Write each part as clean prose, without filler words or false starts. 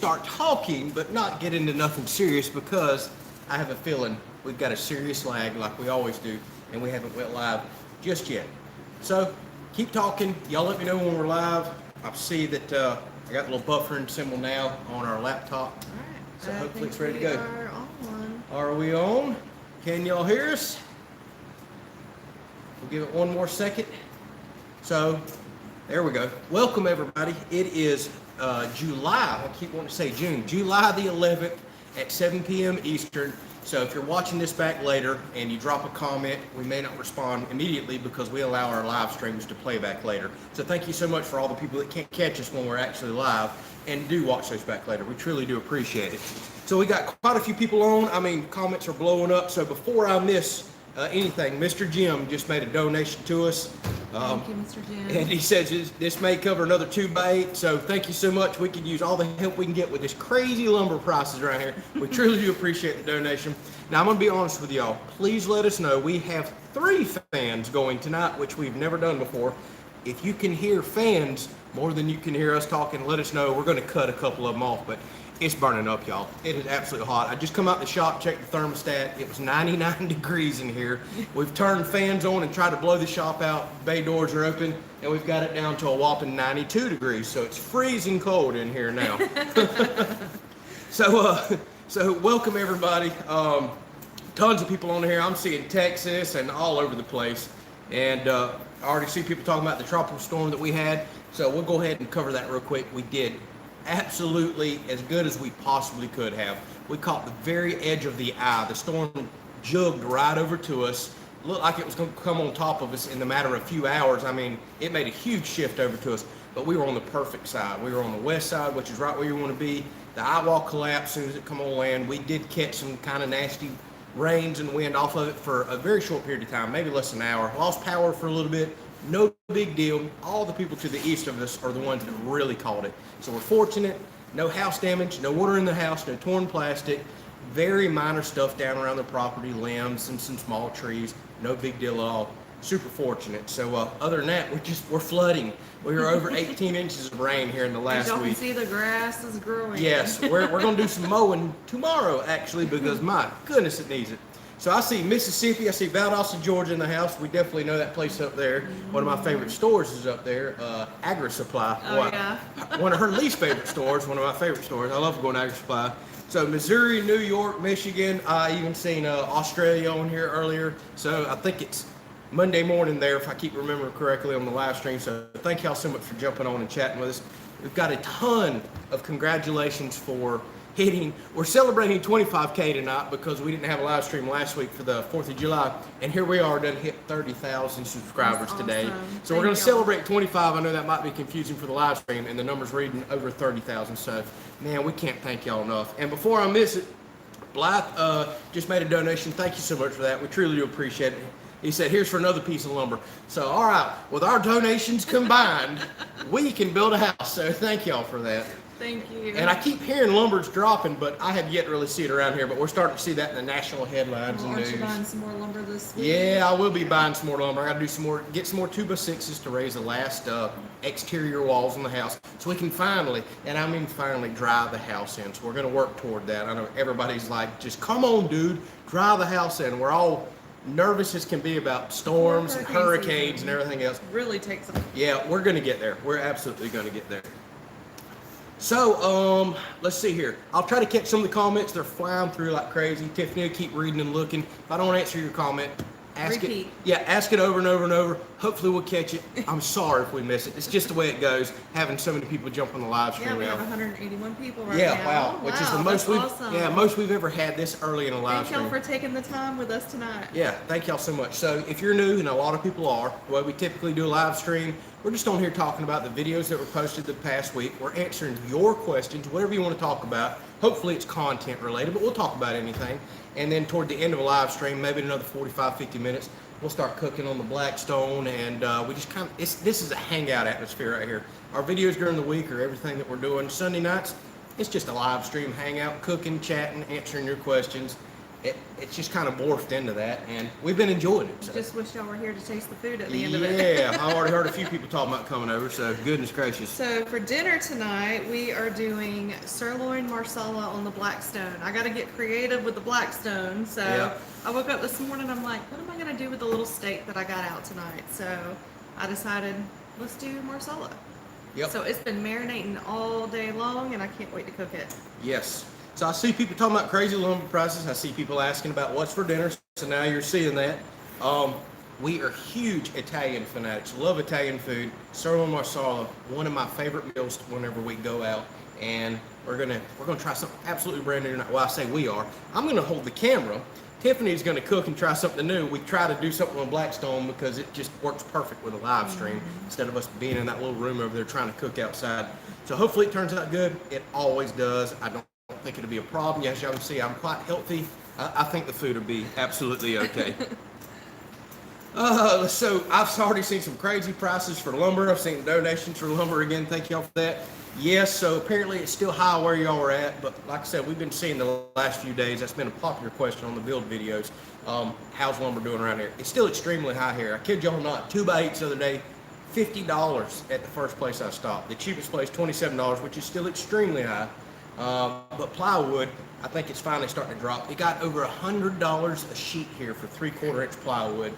start talking, but not get into nothing serious because I have a feeling we've got a serious lag like we always do, and we haven't went live just yet. So keep talking. Y'all let me know when we're live. I see that I got a little buffering symbol now on our laptop. All right. So hopefully it's ready to go. Are on. Are we on? Can y'all hear us? We'll give it one more second. So there we go. Welcome everybody. It is July, I keep wanting to say June, July the 11th at 7 p.m. Eastern. So if you're watching this back later and you drop a comment, we may not respond immediately because we allow our live streams to play back later. So thank you so much for all the people that can't catch us when we're actually live and do watch those back later. We truly do appreciate it. So we got quite a few people on. I mean, comments are blowing up. So before I miss anything, Mr. Jim just made a donation to us. Thank you, Mr. Jim. And he says this may cover another 2 by 8. So thank you so much. We could use all the help we can get with this crazy lumber prices around here. We truly do appreciate the donation. Now I'm going to be honest with y'all. Please let us know. We have 3 fans going tonight, which we've never done before. If you can hear fans more than you can hear us talking, let us know. We're going to cut a couple of them off, but it's burning up, y'all. It is absolutely hot. I just come out the shop, checked the thermostat. It was 99 degrees in here. We've turned fans on and tried to blow the shop out. Bay doors are open, and we've got it down to a whopping 92 degrees. So it's freezing cold in here now. So welcome everybody. Tons of people on here. I'm seeing Texas and all over the place. And I already see people talking about the tropical storm that we had. So we'll go ahead and cover that real quick. We did absolutely as good as we possibly could have. We caught the very edge of the eye. The storm jugged right over to us. Looked like it was going to come on top of us in the matter of a few hours. I mean, it made a huge shift over to us, but we were on the perfect side. We were on the west side, which is right where you want to be. The eye wall collapsed as soon as it come on land. We did catch some kind of nasty rains and wind off of it for a very short period of time, maybe less than an hour. Lost power for a little bit. No big deal. All the people to the east of us are the ones that really caught it. So we're fortunate. No house damage, no water in the house, no torn plastic. Very minor stuff down around the property, limbs and some small trees. No big deal at all. Super fortunate. So other than that, we're flooding. We were over 18 inches of rain here in the last Y'all week. can see the grass is growing. Yes, we're going to do some mowing tomorrow actually because my goodness, it needs it. So I see Mississippi, I see Valdosta, Georgia in the house. We definitely know that place up there. One of my favorite stores is up there, Agri Supply. Oh, yeah. One of her least favorite stores, one of my favorite stores. I love going to Agri Supply. So Missouri, New York, Michigan. I even seen Australia on here earlier. So I think it's Monday morning there, if I keep remembering correctly on the live stream. So thank y'all so much for jumping on and chatting with us. We've got a ton of congratulations for hitting. We're celebrating 25K tonight because we didn't have a live stream last week for the 4th of July. And here we are, done hit 30,000 subscribers today. So we're going to celebrate 25. I know that might be confusing for the live stream, and the number's reading over 30,000. So, man, we can't thank y'all enough. And before I miss it, Blythe just made a donation. Thank you so much for that. We truly do appreciate it. He said, here's for another piece of lumber. So, all right, with our donations combined, we can build a house. So thank y'all for that. Thank you. And I keep hearing lumber's dropping, but I have yet to really see it around here. But we're starting to see that in the national headlines and Aren't news. you buying some more lumber this week? Yeah, I will be buying some more lumber. I got to do some more, get some more 2x6s to raise the last exterior walls in the house, so we can finally, and I mean finally, drive the house in. So we're going to work toward that. I know everybody's like, just come on, dude, drive the house in. We're all nervous as can be about storms and hurricanes and everything else. Really takes a... Yeah, we're going to get there. We're absolutely going to get there. So, let's see here. I'll try to catch some of the comments. They're flying through like crazy. Tiffany will keep reading and looking. If I don't answer your comment, ask Repeat. it. Yeah, ask it over and over and over. Hopefully we'll catch it. I'm sorry if we miss it. It's just the way it goes, having so many people jump on the live stream Yeah, we now. have 181 people right Yeah, now. wow. Which is the most awesome. most we've ever had this early in a live Thank y'all stream. for taking the time with us tonight. Yeah, thank y'all so much. So if you're new, and a lot of people are, the way we typically do a live stream, we're just on here talking about the videos that were posted the past week. We're answering your questions, whatever you want to talk about. Hopefully it's content related, but we'll talk about anything. And then toward the end of a live stream, maybe in another 45, 50 minutes, we'll start cooking on the Blackstone, and we just kind of, this is a hangout atmosphere right here. Our videos during the week are everything that we're doing. Sunday nights, it's just a live stream hangout, cooking, chatting, answering your questions. it's just kind of morphed into that, and we've been enjoying it. So. Just wish y'all were here to taste the food at the end of it. Yeah, I already heard a few people talking about coming over, so goodness gracious. So for dinner tonight, we are doing sirloin marsala on the Blackstone. I got to get creative with the Blackstone. So Yeah. I woke up this morning, I'm like, what am I going to do with the little steak that I got out tonight? So I decided, let's do marsala. Yep. So it's been marinating all day long, and I can't wait to cook it. Yes. So I see people talking about crazy lumber prices. I see people asking about what's for dinner. So now you're seeing that. We are huge Italian fanatics. Love Italian food. Sirloin marsala, one of my favorite meals whenever we go out. And we're gonna try something absolutely brand new tonight. Well, I say we are. I'm gonna hold the camera. Tiffany's gonna cook and try something new. We try to do something on Blackstone because it just works perfect with a live stream instead of us being in that little room over there trying to cook outside. So hopefully it turns out good. It always does. I don't think it'll be a problem. As y'all can see, I'm quite healthy. I think the food will be absolutely okay. So I've already seen some crazy prices for lumber. I've seen donations for lumber again. Thank y'all for that. Yes, so apparently it's still high where y'all are at, but like I said, we've been seeing the last few days. That's been a popular question on the build videos. How's lumber doing around here? It's still extremely high here. I kid y'all not. 2x8s the other day, $50 at the first place I stopped. The cheapest place, $27, which is still extremely high. But plywood, I think it's finally starting to drop. It got over $100 a sheet here for 3/4 inch plywood,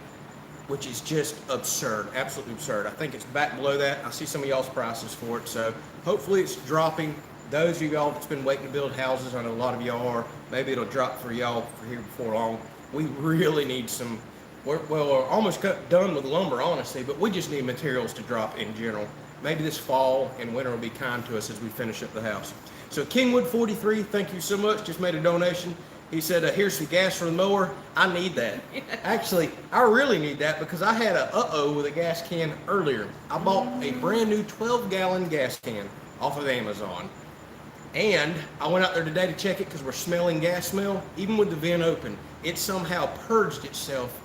which is just absurd, absolutely absurd. I think it's back below that. I see some of y'all's prices for it, so hopefully it's dropping. Those of y'all that's been waiting to build houses, I know a lot of y'all are, maybe it'll drop for y'all for here before long. We really need some, we're almost done with lumber, honestly, but we just need materials to drop in general. Maybe this fall and winter will be kind to us as we finish up the house. So Kingwood 43, thank you so much, just made a donation. He said, here's some gas for the mower. I need that. Actually, I really need that because I had a uh-oh with a gas can earlier. I bought a brand new 12-gallon gas can off of Amazon. And I went out there today to check it because we're smelling gas smell. Even with the vent open, it somehow purged itself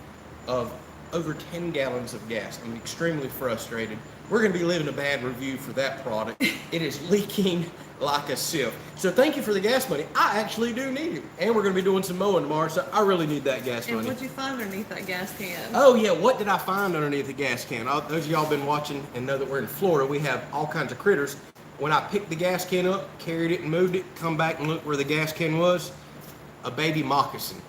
of over 10 gallons of gas. I'm extremely frustrated. We're going to be leaving a bad review for that product. It is leaking like a sieve. So thank you for the gas money. I actually do need it. And we're going to be doing some mowing tomorrow, so I really need that gas money. And what'd you find underneath that gas can? Oh yeah, what did I find underneath the gas can? Those of y'all been watching and know that we're in Florida, we have all kinds of critters. When I picked the gas can up, carried it and moved it, come back and look where the gas can was, a baby moccasin,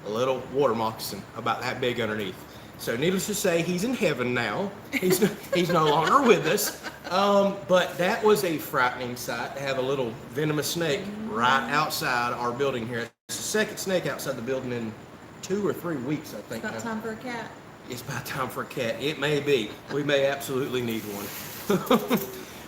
a little water moccasin about that big underneath. So needless to say, he's in heaven now. He's no longer with us. But that was a frightening sight to have a little venomous snake right outside our building here. It's the second snake outside the building in 2 or 3 weeks, I think. It's about time for a cat. It's about time for a cat. It may be. We may absolutely need one.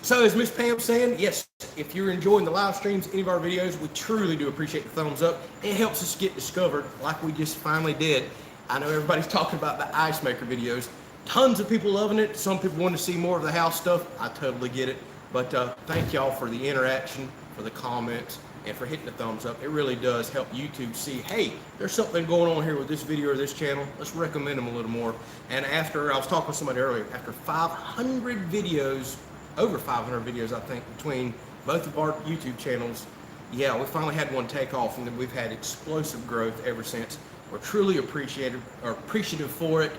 So as Miss Pam saying, yes, if you're enjoying the live streams, any of our videos, we truly do appreciate the thumbs up. It helps us get discovered like we just finally did. I know everybody's talking about the ice maker videos. Tons of people loving it. Some people want to see more of the house stuff. I totally get it. But thank y'all for the interaction, for the comments, and for hitting the thumbs up. It really does help YouTube see, hey, there's something going on here with this video or this channel. Let's recommend them a little more. And after, I was talking with somebody earlier, after 500 videos, over 500 videos, I think, between both of our YouTube channels, yeah, we finally had one take off, and then we've had explosive growth ever since. We're truly appreciative for it,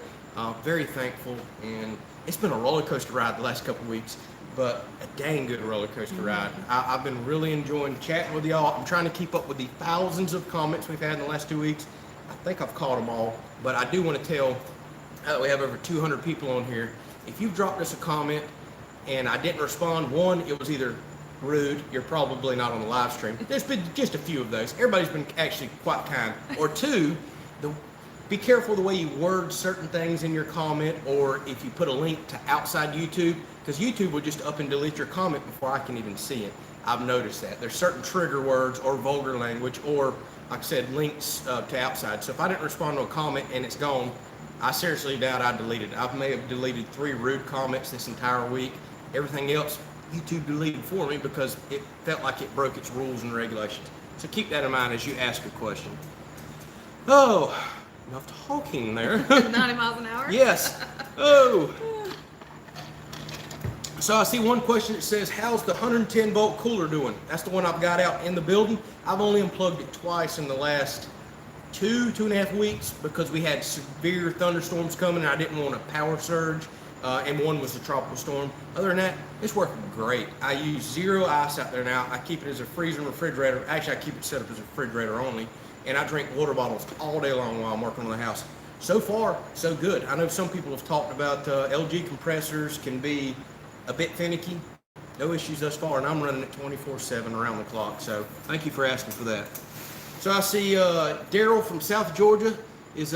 very thankful, and it's been a roller coaster ride the last couple of weeks, but a dang good roller coaster ride. I've been really enjoying chatting with y'all. I'm trying to keep up with the thousands of comments we've had in the last 2 weeks. I think I've caught them all, but I do want to tell we have over 200 people on here. If you've dropped us a comment and I didn't respond, one, it was either rude, you're probably not on the live stream. There's been just a few of those. Everybody's been actually quite kind. Or two, be careful the way you word certain things in your comment, or if you put a link to outside YouTube, because YouTube will just up and delete your comment before I can even see it. I've noticed that. There's certain trigger words or vulgar language, or like I said, links to outside. So if I didn't respond to a comment and it's gone, I seriously doubt I deleted it. I may have deleted 3 rude comments this entire week. Everything else, YouTube deleted for me because it felt like it broke its rules and regulations. So keep that in mind as you ask a question. Oh, enough talking there. 90 miles an hour? Yes. Oh. So I see one question that says, how's the 110 volt cooler doing? That's the one I've got out in the building. I've only unplugged it twice in the last two and a half weeks because we had severe thunderstorms coming and I didn't want a power surge. And one was the tropical storm. Other than that, it's working great. I use zero ice out there now. I keep it as a freezer and refrigerator. Actually, I keep it set up as a refrigerator only. And I drink water bottles all day long while I'm working on the house. So far, so good. I know some people have talked about LG compressors can be a bit finicky. No issues thus far, and I'm running it 24/7 around the clock. So thank you for asking for that. So I see Daryl from South Georgia is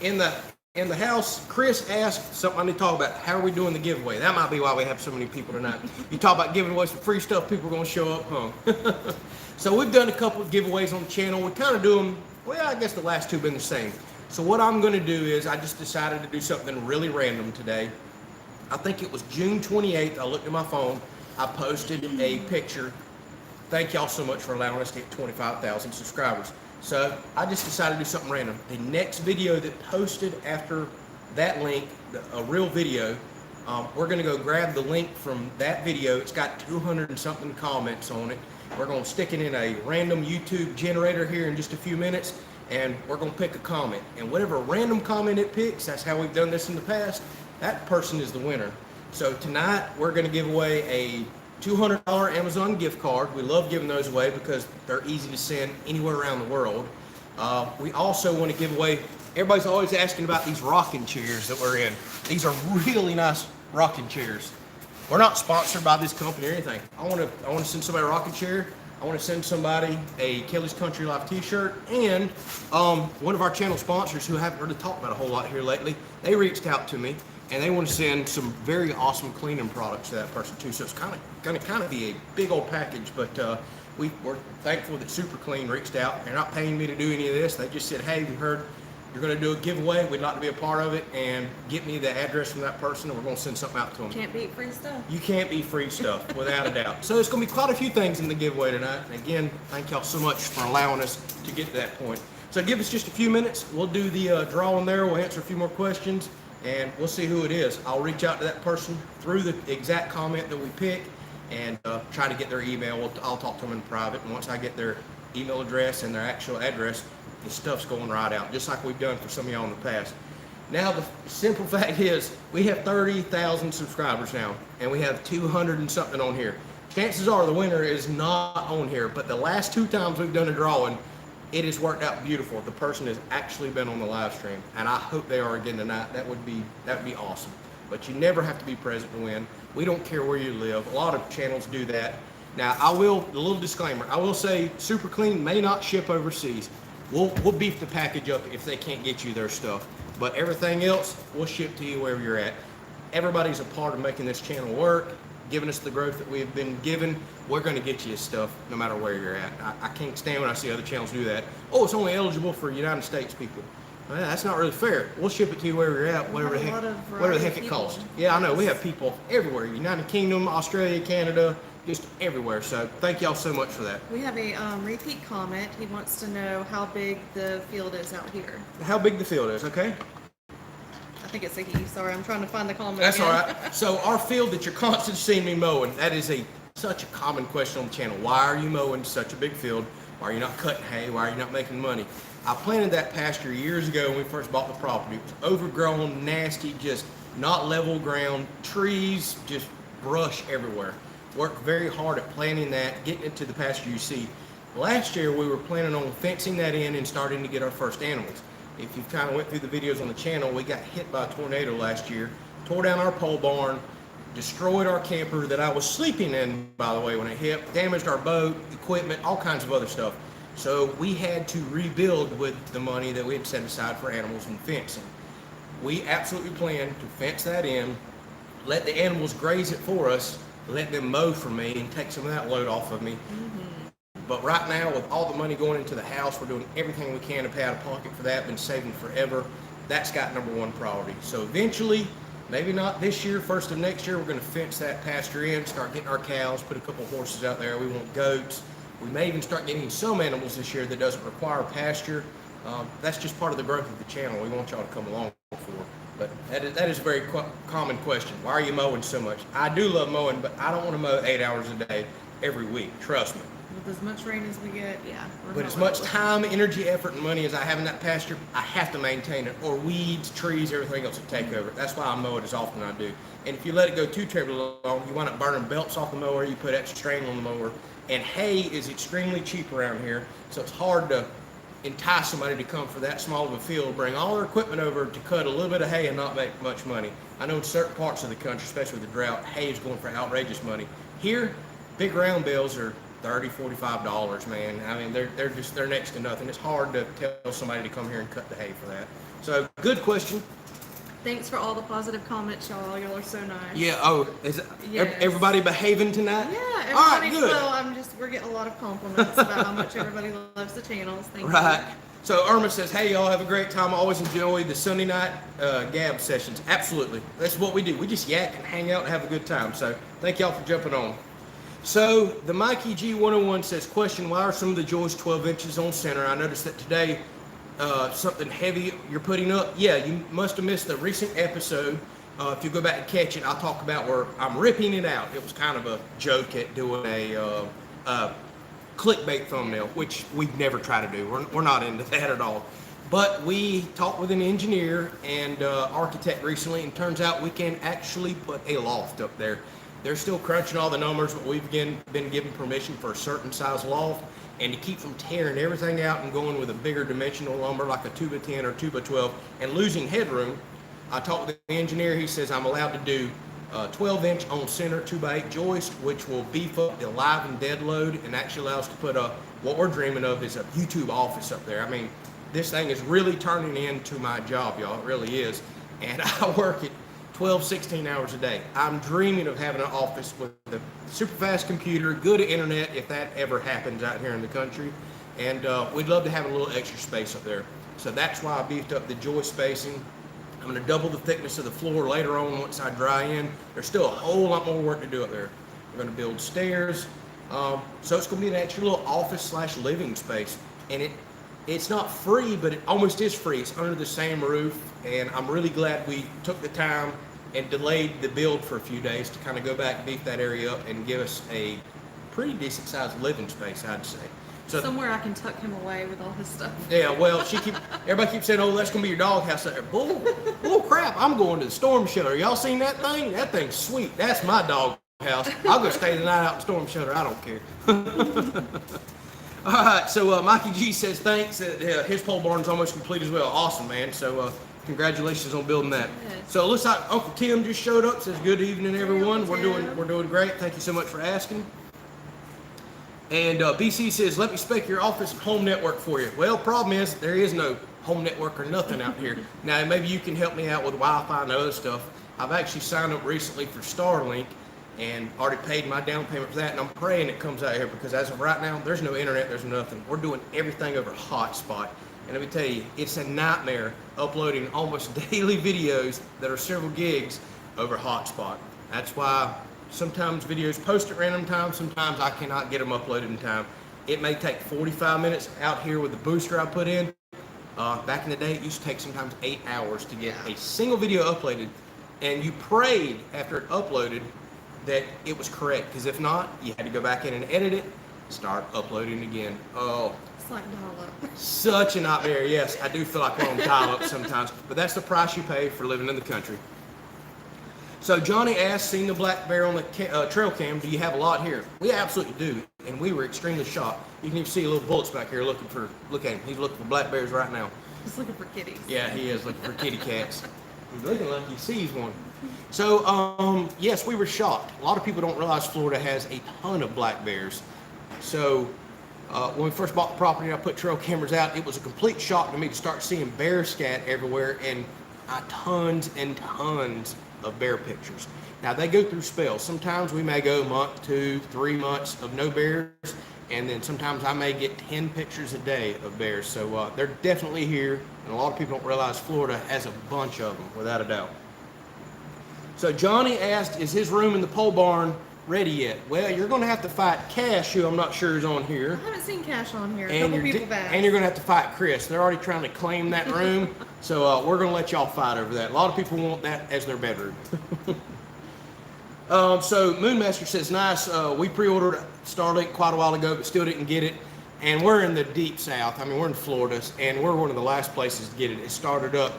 in the house. Chris asked something I need to talk about. How are we doing the giveaway? That might be why we have so many people tonight. You talk about giving away some free stuff, people are going to show up, huh? So we've done a couple of giveaways on the channel. We kind of do them, well, I guess the last two have been the same. So what I'm going to do is I just decided to do something really random today. I think it was June 28th. I looked at my phone. I posted a picture. Thank y'all so much for allowing us to get 25,000 subscribers. So I just decided to do something random. The next video that posted after that link, a real video, we're going to go grab the link from that video. It's got 200 and something comments on it. We're going to stick it in a random YouTube generator here in just a few minutes, and we're going to pick a comment. And whatever random comment it picks, that's how we've done this in the past, that person is the winner. So tonight we're going to give away a $200 Amazon gift card. We love giving those away because they're easy to send anywhere around the world. We also want to give away, everybody's always asking about these rocking chairs that we're in. These are really nice rocking chairs. We're not sponsored by this company or anything. I want to send somebody a rocking chair. I want to send somebody a Kelley's Country Life t-shirt, and one of our channel sponsors who I haven't really talked about a whole lot here lately, they reached out to me and they want to send some very awesome cleaning products to that person too. So it's going to be a big old package, but we're thankful that Super Clean reached out. They're not paying me to do any of this. They just said, hey, we heard you're going to do a giveaway. We'd like to be a part of it, and get me the address from that person, and we're going to send something out to them. Can't beat free stuff. You can't beat free stuff, without a doubt. So there's going to be quite a few things in the giveaway tonight. And again, thank y'all so much for allowing us to get to that point. So give us just a few minutes. We'll do the drawing there. We'll answer a few more questions, and we'll see who it is. I'll reach out to that person through the exact comment that we pick and try to get their email. I'll talk to them in private, and once I get their email address and their actual address, the stuff's going right out, just like we've done for some of y'all in the past. Now, the simple fact is, we have 30,000 subscribers now, and we have 200 and something on here. Chances are the winner is not on here, but the last two times we've done a drawing, it has worked out beautiful. The person has actually been on the live stream, and I hope they are again tonight. That would be awesome. But you never have to be present to win. We don't care where you live. A lot of channels do that. Now, a little disclaimer, I will say Super Clean may not ship overseas. We'll beef the package up if they can't get you their stuff. But everything else, we'll ship to you wherever you're at. Everybody's a part of making this channel work, giving us the growth that we've been given. We're going to get you stuff no matter where you're at. I can't stand when I see other channels do that. Oh, it's only eligible for United States people. Well, that's not really fair. We'll ship it to you wherever you're at, whatever the heck it costs. Yeah, I know. We have people everywhere. United Kingdom, Australia, Canada, just everywhere. So thank y'all so much for that. We have a repeat comment. He wants to know how big the field is out here. How big the field is, okay? I think it's a he. Sorry, I'm trying to find the comment. That's again. all right. So our field that you're constantly seeing me mowing, that is such a common question on the channel. Why are you mowing such a big field? Why are you not cutting hay? Why are you not making money? I planted that pasture years ago when we first bought the property. It was overgrown, nasty, just not level ground, trees, just brush everywhere. Worked very hard at planting that, getting it to the pasture you see. Last year we were planning on fencing that in and starting to get our first animals. If you kind of went through the videos on the channel, we got hit by a tornado last year, tore down our pole barn, destroyed our camper that I was sleeping in, by the way, when it hit, damaged our boat, equipment, all kinds of other stuff. So we had to rebuild with the money that we had set aside for animals and fencing. We absolutely planned to fence that in, let the animals graze it for us, let them mow for me and take some of that load off of me. But right now, with all the money going into the house, we're doing everything we can to pay out of pocket for that, been saving forever. That's got #1 priority. So eventually, maybe not this year, first of next year, we're gonna fence that pasture in, start getting our cows, put a couple horses out there. We want goats. We may even start getting some animals this year that doesn't require pasture. That's just part of the growth of the channel. We want y'all to come along for. But that is a very common question. Why are you mowing so much? I do love mowing, but I don't want to mow 8 hours a day every week. Trust me. With as much rain as we get, yeah. But as much time, energy, effort, and money as I have in that pasture, I have to maintain it, or weeds, trees, everything else will take over. That's why I mow it as often as I do. And if you let it go too terribly long, you wind up burning belts off the mower, you put extra strain on the mower. And hay is extremely cheap around here, so it's hard to entice somebody to come for that small of a field, bring all their equipment over to cut a little bit of hay and not make much money. I know in certain parts of the country, especially with the drought, hay is going for outrageous money. Here, big round bales are $30, $45, man. I mean, they're next to nothing. It's hard to tell somebody to come here and cut the hay for that. So, good question. Thanks for all the positive comments, y'all. Y'all are so nice. Yeah. Oh, is Yes. everybody behaving tonight? Yeah, everybody. All right, good. Well, we're getting a lot of compliments about how much everybody loves the channels. Thank you. Right. So Irma says, hey, y'all have a great time. I always enjoy the Sunday night gab sessions. Absolutely. That's what we do. We just yak and hang out and have a good time. So thank y'all for jumping on. So the Mikey G101 says, question, why are some of the joists 12 inches on center? I noticed that today, something heavy you're putting up. Yeah, you must have missed the recent episode. If you go back and catch it, I'll talk about where I'm ripping it out. It was kind of a joke at doing a clickbait thumbnail, which we've never tried to do. We're not into that at all. But we talked with an engineer and architect recently, and turns out we can actually put a loft up there. They're still crunching all the numbers, but we've been given permission for a certain size loft, and to keep from tearing everything out and going with a bigger dimensional lumber like a 2x10 or 2x12 and losing headroom. I talked with the engineer. He says I'm allowed to do 12-inch on center 2x8 joist, which will beef up the live and dead load and actually allows us to put what we're dreaming of is a YouTube office up there. I mean, this thing is really turning into my job, y'all. It really is. And I work it 12, 16 hours a day. I'm dreaming of having an office with a super fast computer, good internet if that ever happens out here in the country. And we'd love to have a little extra space up there. So that's why I beefed up the joist spacing. I'm going to double the thickness of the floor later on once I dry in. There's still a whole lot more work to do up there. We're going to build stairs. So it's going to be an extra little office / living space. And it's not free, but it almost is free. It's under the same roof. And I'm really glad we took the time and delayed the build for a few days to kind of go back and beef that area up and give us a pretty decent sized living space, I'd say. So, somewhere I can tuck him away with all his stuff. Yeah, well, everybody keeps saying, oh, that's going to be your doghouse out there. Bull crap, I'm going to the storm shelter. Y'all seen that thing? That thing's sweet. That's my doghouse. I'll go stay the night out in the storm shelter. I don't care. All right, so Mikey G says thanks. His pole barn's almost complete as well. Awesome, man. So congratulations on building that. Yes. So it looks like Uncle Tim just showed up. Says good evening, everyone. Hey, We're doing great. Thank you so much for asking. And BC says, let me spec your office and home network for you. Well, problem is there is no home network or nothing out here. Now, maybe you can help me out with Wi-Fi and other stuff. I've actually signed up recently for Starlink and already paid my down payment for that. And I'm praying it comes out here because as of right now, there's no internet, there's nothing. We're doing everything over hotspot. And let me tell you, it's a nightmare uploading almost daily videos that are several gigs over hotspot. That's why sometimes videos post at random times, sometimes I cannot get them uploaded in time. It may take 45 minutes out here with the booster I put in. Back in the day, it used to take sometimes 8 hours to get a single video uploaded. And you prayed after it uploaded that it was correct, because if not, you had to go back in and edit it, start uploading again. Oh, It's like dial-up. such a nightmare. Yes, I do feel like we're on dial-up sometimes, but that's the price you pay for living in the country. So Johnny asked, seen the black bear on the trail cam, do you have a lot here? We absolutely do, and we were extremely shocked. You can even see little bullets back here look at him. He's looking for black bears right now. He's looking for kitties. Yeah, he is looking for kitty cats. He's looking like he sees one. So, yes, we were shocked. A lot of people don't realize Florida has a ton of black bears. So, when we first bought the property, I put trail cameras out. It was a complete shock to me to start seeing bear scat everywhere and tons and tons of bear pictures. Now, they go through spells. Sometimes we may go a month, 2, 3 months of no bears, and then sometimes I may get 10 pictures a day of bears. So they're definitely here, and a lot of people don't realize Florida has a bunch of them, without a doubt. So Johnny asked, is his room in the pole barn ready yet? Well, you're going to have to fight Cash, who I'm not sure is on here. I haven't seen Cash on here. A And couple you're, people back. and you're going to have to fight Chris. They're already trying to claim that room. So we're going to let y'all fight over that. A lot of people want that as their bedroom. So Moonmaster says, nice. We pre-ordered Starlink quite a while ago, but still didn't get it. And we're in the deep south. I mean, we're in Florida, and we're one of the last places to get it. It started up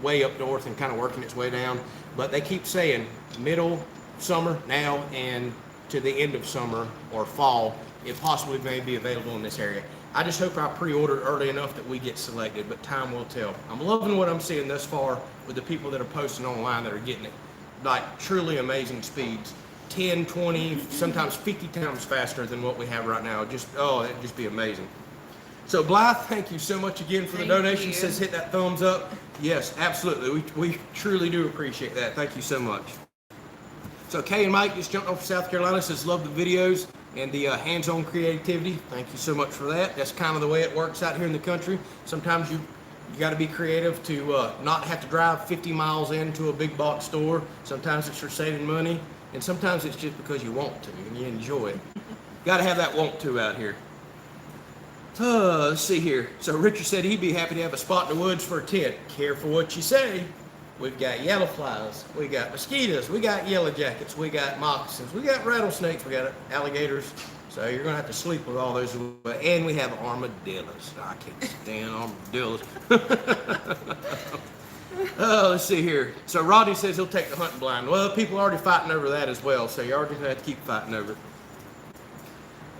way up north and kind of working its way down. But they keep saying middle summer now and to the end of summer or fall, it possibly may be available in this area. I just hope I pre-ordered early enough that we get selected, but time will tell. I'm loving what I'm seeing thus far with the people that are posting online that are getting it. Like truly amazing speeds. 10, 20, sometimes 50 times faster than what we have right now. Just, oh, it'd just be amazing. So Blythe, thank you so much again for the donation. Says hit that thumbs up. Yes, absolutely. We truly do appreciate that. Thank you so much. So Kay and Mike just jumped off South Carolina, says love the videos and the hands-on creativity. Thank you so much for that. That's kind of the way it works out here in the country. Sometimes you got to be creative to not have to drive 50 miles into a big box store. Sometimes it's for saving money, and sometimes it's just because you want to and you enjoy it. Got to have that want to out here. Let's see here. So Richard said he'd be happy to have a spot in the woods for a tent. Careful what you say. We've got yellow flies, we got mosquitoes, we got yellow jackets, we got moccasins, we got rattlesnakes, we got alligators. So you're gonna have to sleep with all those. And we have armadillos. I can't stand armadillos. Let's see here. So Rodney says he'll take the hunting blind. Well, people are already fighting over that as well, so you're already gonna have to keep fighting over it.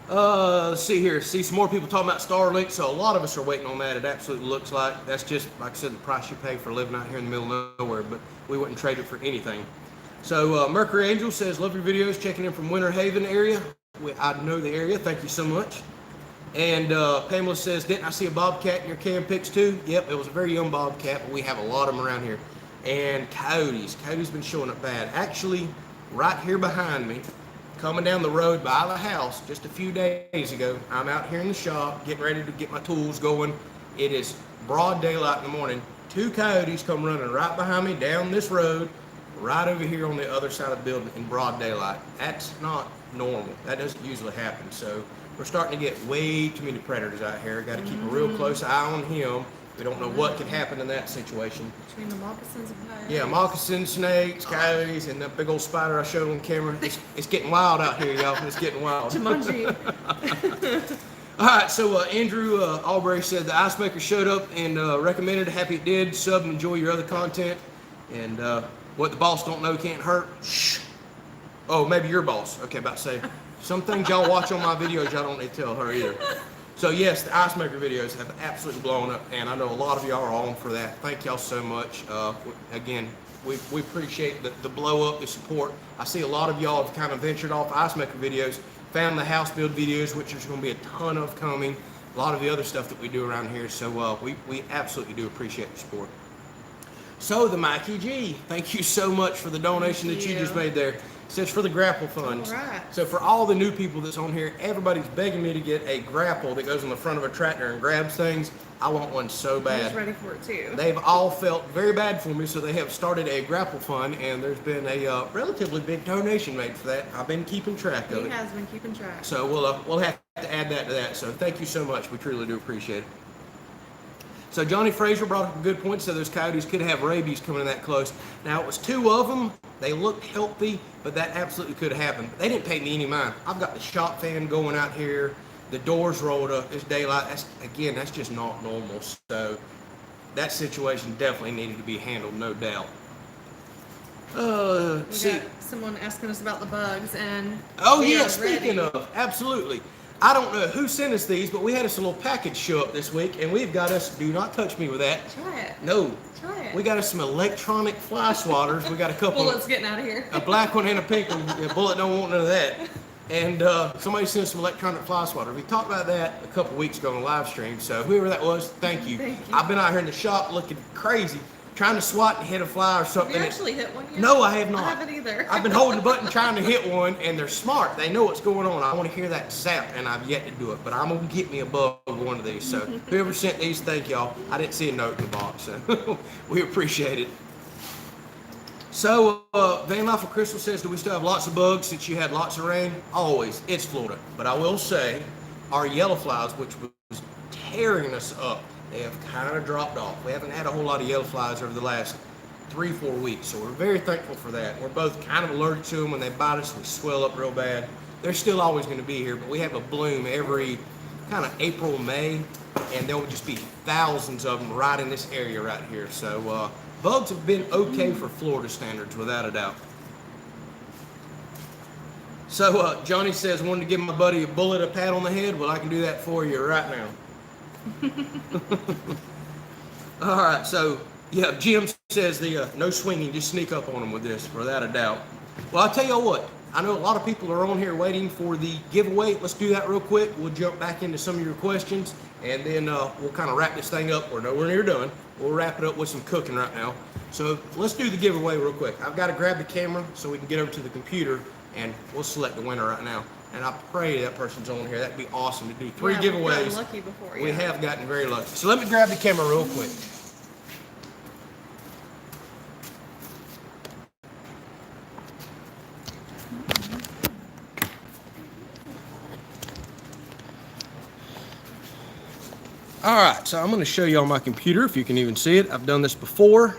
Let's see here. See some more people talking about Starlink. So a lot of us are waiting on that. It absolutely looks like that's just, like I said, the price you pay for living out here in the middle of nowhere. But we wouldn't trade it for anything. So Mercury Angel says, love your videos. Checking in from Winter Haven area. I know the area. Thank you so much. And Pamela says, didn't I see a bobcat in your cam pics too? Yep, it was a very young bobcat, but we have a lot of them around here. And coyotes. Coyotes been showing up bad. Actually, right here behind me, coming down the road by the house just a few days ago, I'm out here in the shop getting ready to get my tools going. It is broad daylight in the morning. 2 coyotes come running right behind me down this road, right over here on the other side of the building in broad daylight. That's not normal. That doesn't usually happen. So we're starting to get way too many predators out here. Got to keep a real close eye on him. We don't know what could happen in that situation. Between the moccasins and coyotes. Yeah, moccasins, snakes, coyotes, and that big old spider I showed on camera. It's getting wild out here, y'all. It's getting wild. Jumanji. All right, so Andrew Albury said the ice maker showed up and recommended. Happy it did. Sub and enjoy your other content. And what the boss don't know can't hurt. Shh. Oh, maybe your boss. Okay, about to say. Some things y'all watch on my videos, y'all don't need to tell her either. So yes, the ice maker videos have absolutely blown up, and I know a lot of y'all are on for that. Thank y'all so much. Again, we appreciate the blow up, the support. I see a lot of y'all have kind of ventured off ice maker videos, found the house build videos, which there's going to be a ton of coming. A lot of the other stuff that we do around here. So we absolutely do appreciate the support. So the Mikey G, thank you so much for the donation that you just made there. It says for the Grapple funds. All right. So for all the new people that's on here, everybody's begging me to get a Grapple that goes on the front of a tractor and grabs things. I want one so bad. He's ready for it too. They've all felt very bad for me, so they have started a Grapple fund, and there's been a relatively big donation made for that. I've been keeping track of it. He has been keeping track. So we'll have to add that to that. So thank you so much. We truly do appreciate it. So Johnny Fraser brought up a good point. So those coyotes could have rabies coming in that close. Now it was 2 of them. They looked healthy, but that absolutely could have happened. They didn't pay me any mind. I've got the shop fan going out here. The doors rolled up. It's daylight. That's just not normal. So that situation definitely needed to be handled, no doubt. We got someone asking us about the bugs, and oh yeah, speaking of, absolutely. I don't know who sent us these, but we had us a little package show up this week, and we've got us, do not touch me with that. Try it. No. Try it. We got us some electronic fly swatters. We got a couple. Bullet's getting out of here. A black one and a pink one. Yeah, Bullet don't want none of that. And somebody sent us some electronic fly swatter. We talked about that a couple weeks ago on a live stream, so whoever that was, thank you. Thank you. I've been out here in the shop looking crazy, trying to swat and hit a fly or something. Have you actually hit one yet? No, I have not. I haven't either. I've been holding the button trying to hit one, and they're smart. They know what's going on. I want to hear that zap, and I've yet to do it. But I'm going to get me a bug one of these. So whoever sent these, thank y'all. I didn't see a note in the box, so we appreciate it. So Van Life of Crystal says, do we still have lots of bugs since you had lots of rain? Always. It's Florida. But I will say, our yellow flies, which was tearing us up, they have kind of dropped off. We haven't had a whole lot of yellow flies over the last 3-4 weeks. So we're very thankful for that. We're both kind of allergic to them. When they bite us, we swell up real bad. They're still always going to be here, but we have a bloom every kind of April, May, and there will just be thousands of them right in this area right here. So bugs have been okay for Florida standards, without a doubt. So Johnny says, wanted to give my buddy a bullet, a pat on the head. Well, I can do that for you right now. All right, so yeah, Jim says the no swinging, just sneak up on them with this, without a doubt. Well, I'll tell you what, I know a lot of people are on here waiting for the giveaway. Let's do that real quick. We'll jump back into some of your questions, and then we'll kind of wrap this thing up. We're nowhere near done. We'll wrap it up with some cooking right now. So let's do the giveaway real quick. I've got to grab the camera so we can get over to the computer, and we'll select the winner right now. And I pray that person's on here. That'd be awesome to do 3 giveaways. We've gotten lucky before, yeah. We have gotten very lucky. So let me grab the camera real quick. All right, so I'm going to show you on my computer, if you can even see it. I've done this before.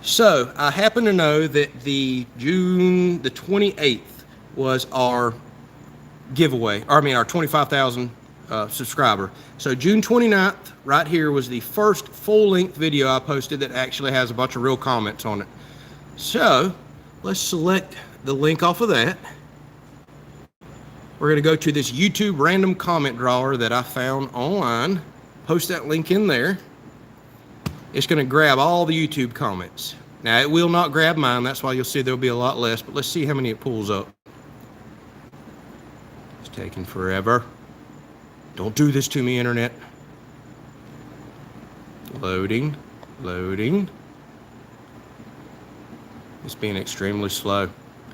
So I happen to know that the June the 28th was our giveaway, or I mean our 25,000 subscriber. So June 29th, right here, was the first full-length video I posted that actually has a bunch of real comments on it. So let's select the link off of that. We're going to go to this YouTube random comment drawer that I found online. Post that link in there. It's going to grab all the YouTube comments. Now, it will not grab mine. That's why you'll see there'll be a lot less. But let's see how many it pulls up. It's taking forever. Don't do this to me, Internet. Loading. Loading. It's being extremely slow.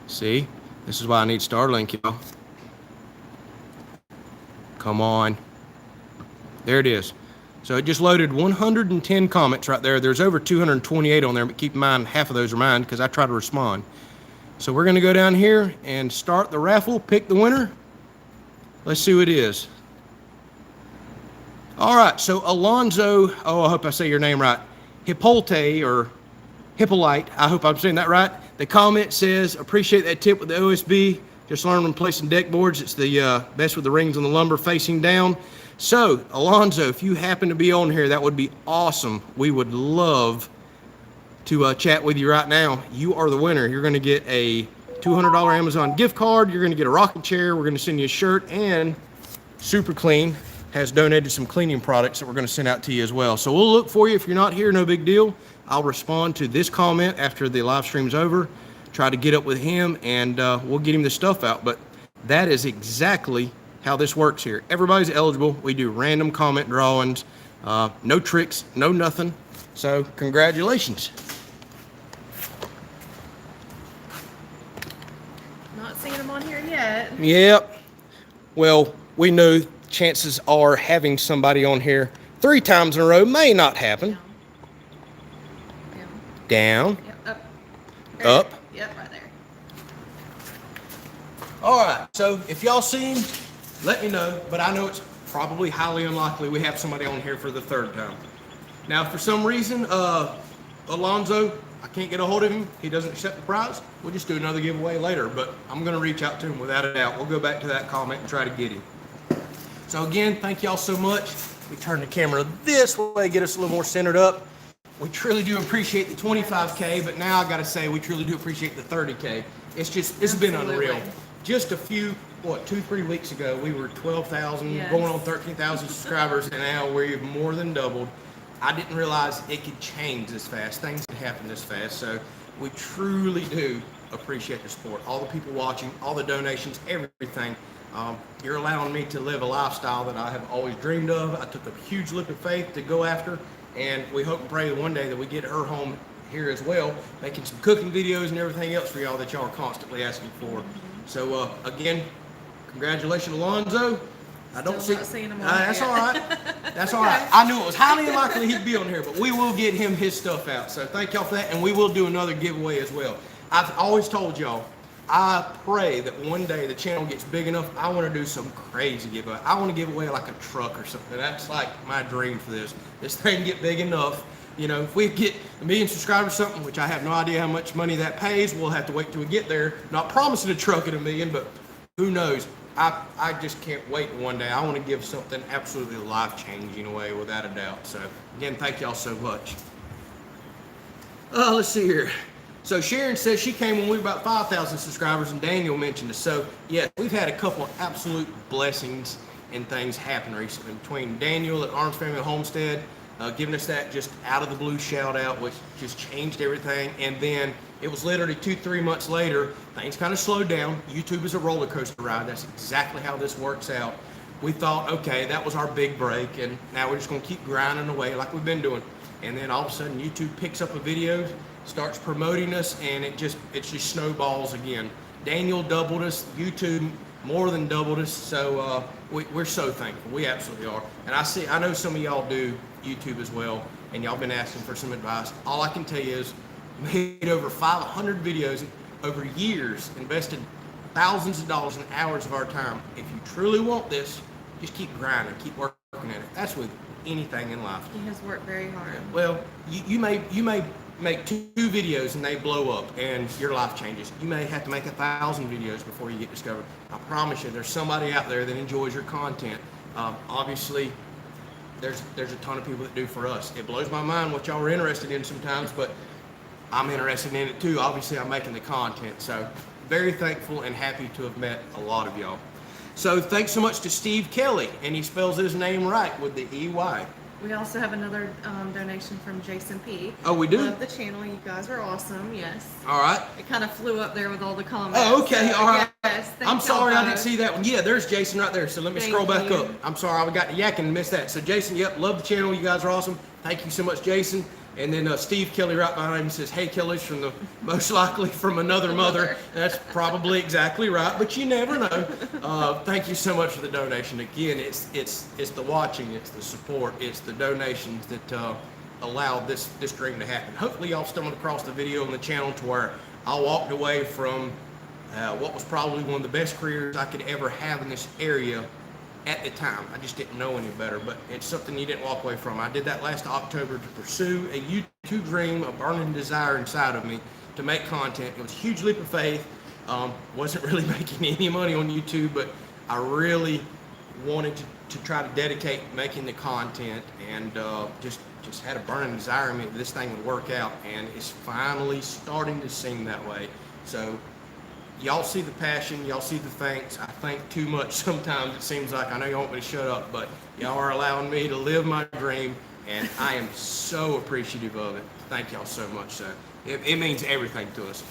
See? This is why I need Starlink, y'all. Come on. There it is. So it just loaded 110 comments right there. There's over 228 on there, but keep in mind, half of those are mine because I try to respond. So we're going to go down here and start the raffle, pick the winner. Let's see who it is. All right, so Alonzo, oh, I hope I say your name right, Hippolyte, or Hippolyte, I hope I'm saying that right. The comment says, appreciate that tip with the OSB. Just learned when placing deck boards, it's the best with the rings on the lumber facing down. So, Alonzo, if you happen to be on here, that would be awesome. We would love to chat with you right now. You are the winner. You're going to get a $200 Amazon gift card. You're going to get a rocking chair. We're going to send you a shirt, and Super Clean has donated some cleaning products that we're going to send out to you as well. So we'll look for you. If you're not here, no big deal. I'll respond to this comment after the live stream's over. Try to get up with him, and we'll get him the stuff out. But that is exactly how this works here. Everybody's eligible. We do random comment drawings, no tricks, no nothing. So congratulations. Not seeing them on here yet. Yep. Well, we know chances are having somebody on here 3 times in a row may not happen. Down. Down. Yep, up. Up. Yep, right there. All right, so if y'all see him, let me know, but I know it's probably highly unlikely we have somebody on here for the 3rd time. Now, if for some reason, Alonzo, I can't get a hold of him, he doesn't accept the prize, we'll just do another giveaway later, but I'm going to reach out to him without a doubt. We'll go back to that comment and try to get him. So again, thank y'all so much. We turn the camera this way, get us a little more centered up. We truly do appreciate the 25K, but now I got to say we truly do appreciate the 30K. It's been unreal. Just a few, 2-3 weeks ago, we were 12,000, yes, going on 13,000 subscribers, and now we've more than doubled. I didn't realize it could change this fast. Things could happen this fast. So we truly do appreciate the support. All the people watching, all the donations, everything. You're allowing me to live a lifestyle that I have always dreamed of. I took a huge leap of faith to go after, and we hope and pray that one day that we get her home here as well, making some cooking videos and everything else for y'all that y'all are constantly asking for. So again, congratulations, Alonzo. I don't Still not seeing him on that's yet. all right. That's all right. I knew it was highly unlikely he'd be on here, but we will get him his stuff out. So thank y'all for that, and we will do another giveaway as well. I've always told y'all, I pray that one day the channel gets big enough, I want to do some crazy giveaway. I want to give away like a truck or something. That's like my dream for this. This thing get big enough, You know, if we get 1 million subscribers or something, which I have no idea how much money that pays, we'll have to wait till we get there. Not promising a truck at 1 million, but who knows? I just can't wait one day. I want to give something absolutely life-changing away, without a doubt. So, again, thank y'all so much. Let's see here. So Sharon says she came when we were about 5,000 subscribers, and Daniel mentioned us. So, yeah, we've had a couple of absolute blessings and things happen recently between Daniel at Arms Family Homestead, giving us that just out of the blue shout out, which just changed everything. And then it was literally 2-3 months later, things kind of slowed down. YouTube is a roller coaster ride. That's exactly how this works out. We thought, okay, that was our big break, and now we're just going to keep grinding away like we've been doing. And then all of a sudden, YouTube picks up a video, starts promoting us, and it just snowballs again. Daniel doubled us. YouTube more than doubled us. So we're so thankful. We absolutely are. And I know some of y'all do YouTube as well, and y'all been asking for some advice. All I can tell you is made over 500 videos over years, invested thousands of dollars and hours of our time. If you truly want this, just keep grinding, keep working at it. That's with anything in life. He has worked very hard. Well, you may make 2 videos and they blow up and your life changes. You may have to make 1,000 videos before you get discovered. I promise you, there's somebody out there that enjoys your content. Obviously, there's a ton of people that do for us. It blows my mind what y'all are interested in sometimes, but I'm interested in it too. Obviously, I'm making the content. So very thankful and happy to have met a lot of y'all. So thanks so much to Steve Kelley, and he spells his name right with the E-Y. We also have another donation from Jason P. Oh, we do? Love the channel. You guys are awesome. Yes. All right. It kind of flew up there with all the comments. Oh, okay. All right. Yes, I'm sorry I didn't see that one. Yeah, there's Jason right there. So let me scroll back up. I'm sorry I got yak and missed that. So Jason, yep, love the channel. You guys are awesome. Thank you so much, Jason. And then Steve Kelley right behind him says, "Hey, Kelley's from the most likely from another mother." That's probably exactly right, but you never know. Thank you so much for the donation. Again, it's the watching, it's the support, it's the donations that allow this dream to happen. Hopefully, y'all stumbled across the video on the channel to where I walked away from what was probably one of the best careers I could ever have in this area. At the time, I just didn't know any better, but it's something you didn't walk away from. I did that last October to pursue a YouTube dream, a burning desire inside of me to make content. It was a huge leap of faith. Wasn't really making any money on YouTube, but I really wanted to try to dedicate making the content, and just had a burning desire in me that this thing would work out, and it's finally starting to seem that way. So y'all see the passion, y'all see the thanks. I think too much sometimes, it seems like. I know you want me to shut up, but y'all are allowing me to live my dream, and I am so appreciative of it. Thank y'all so much. So it means everything to us.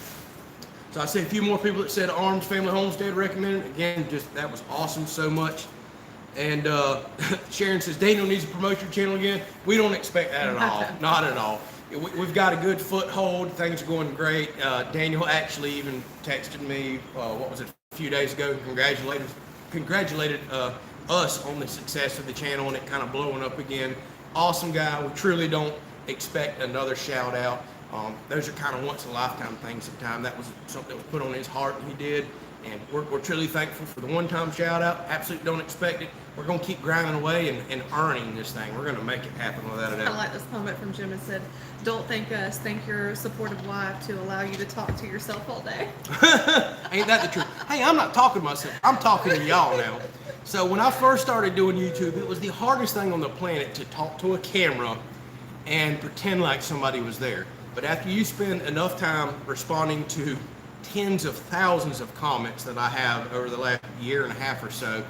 So I see a few more people that said Arms Family Homestead recommended. Again, just that was awesome so much. And Sharon says, Daniel needs to promote your channel again. We don't expect that at all. Not at all. We've got a good foothold. Things are going great. Daniel actually even texted me, what was it, a few days ago, congratulated us on the success of the channel and it kind of blowing up again. Awesome guy. We truly don't expect another shout out. Those are kind of once in a lifetime things sometimes. That was something that was put on his heart and he did. And we're truly thankful for the one-time shout out. Absolutely don't expect it. We're going to keep grinding away and earning this thing. We're going to make it happen without a doubt. I like this comment from Jim that said, "Don't thank us, thank your supportive wife to allow you to talk to yourself all day." Ain't that the truth? Hey, I'm not talking to myself. I'm talking to y'all now. So when I first started doing YouTube, it was the hardest thing on the planet to talk to a camera and pretend like somebody was there. But after you spend enough time responding to tens of thousands of comments that I have over the last year and a half or so,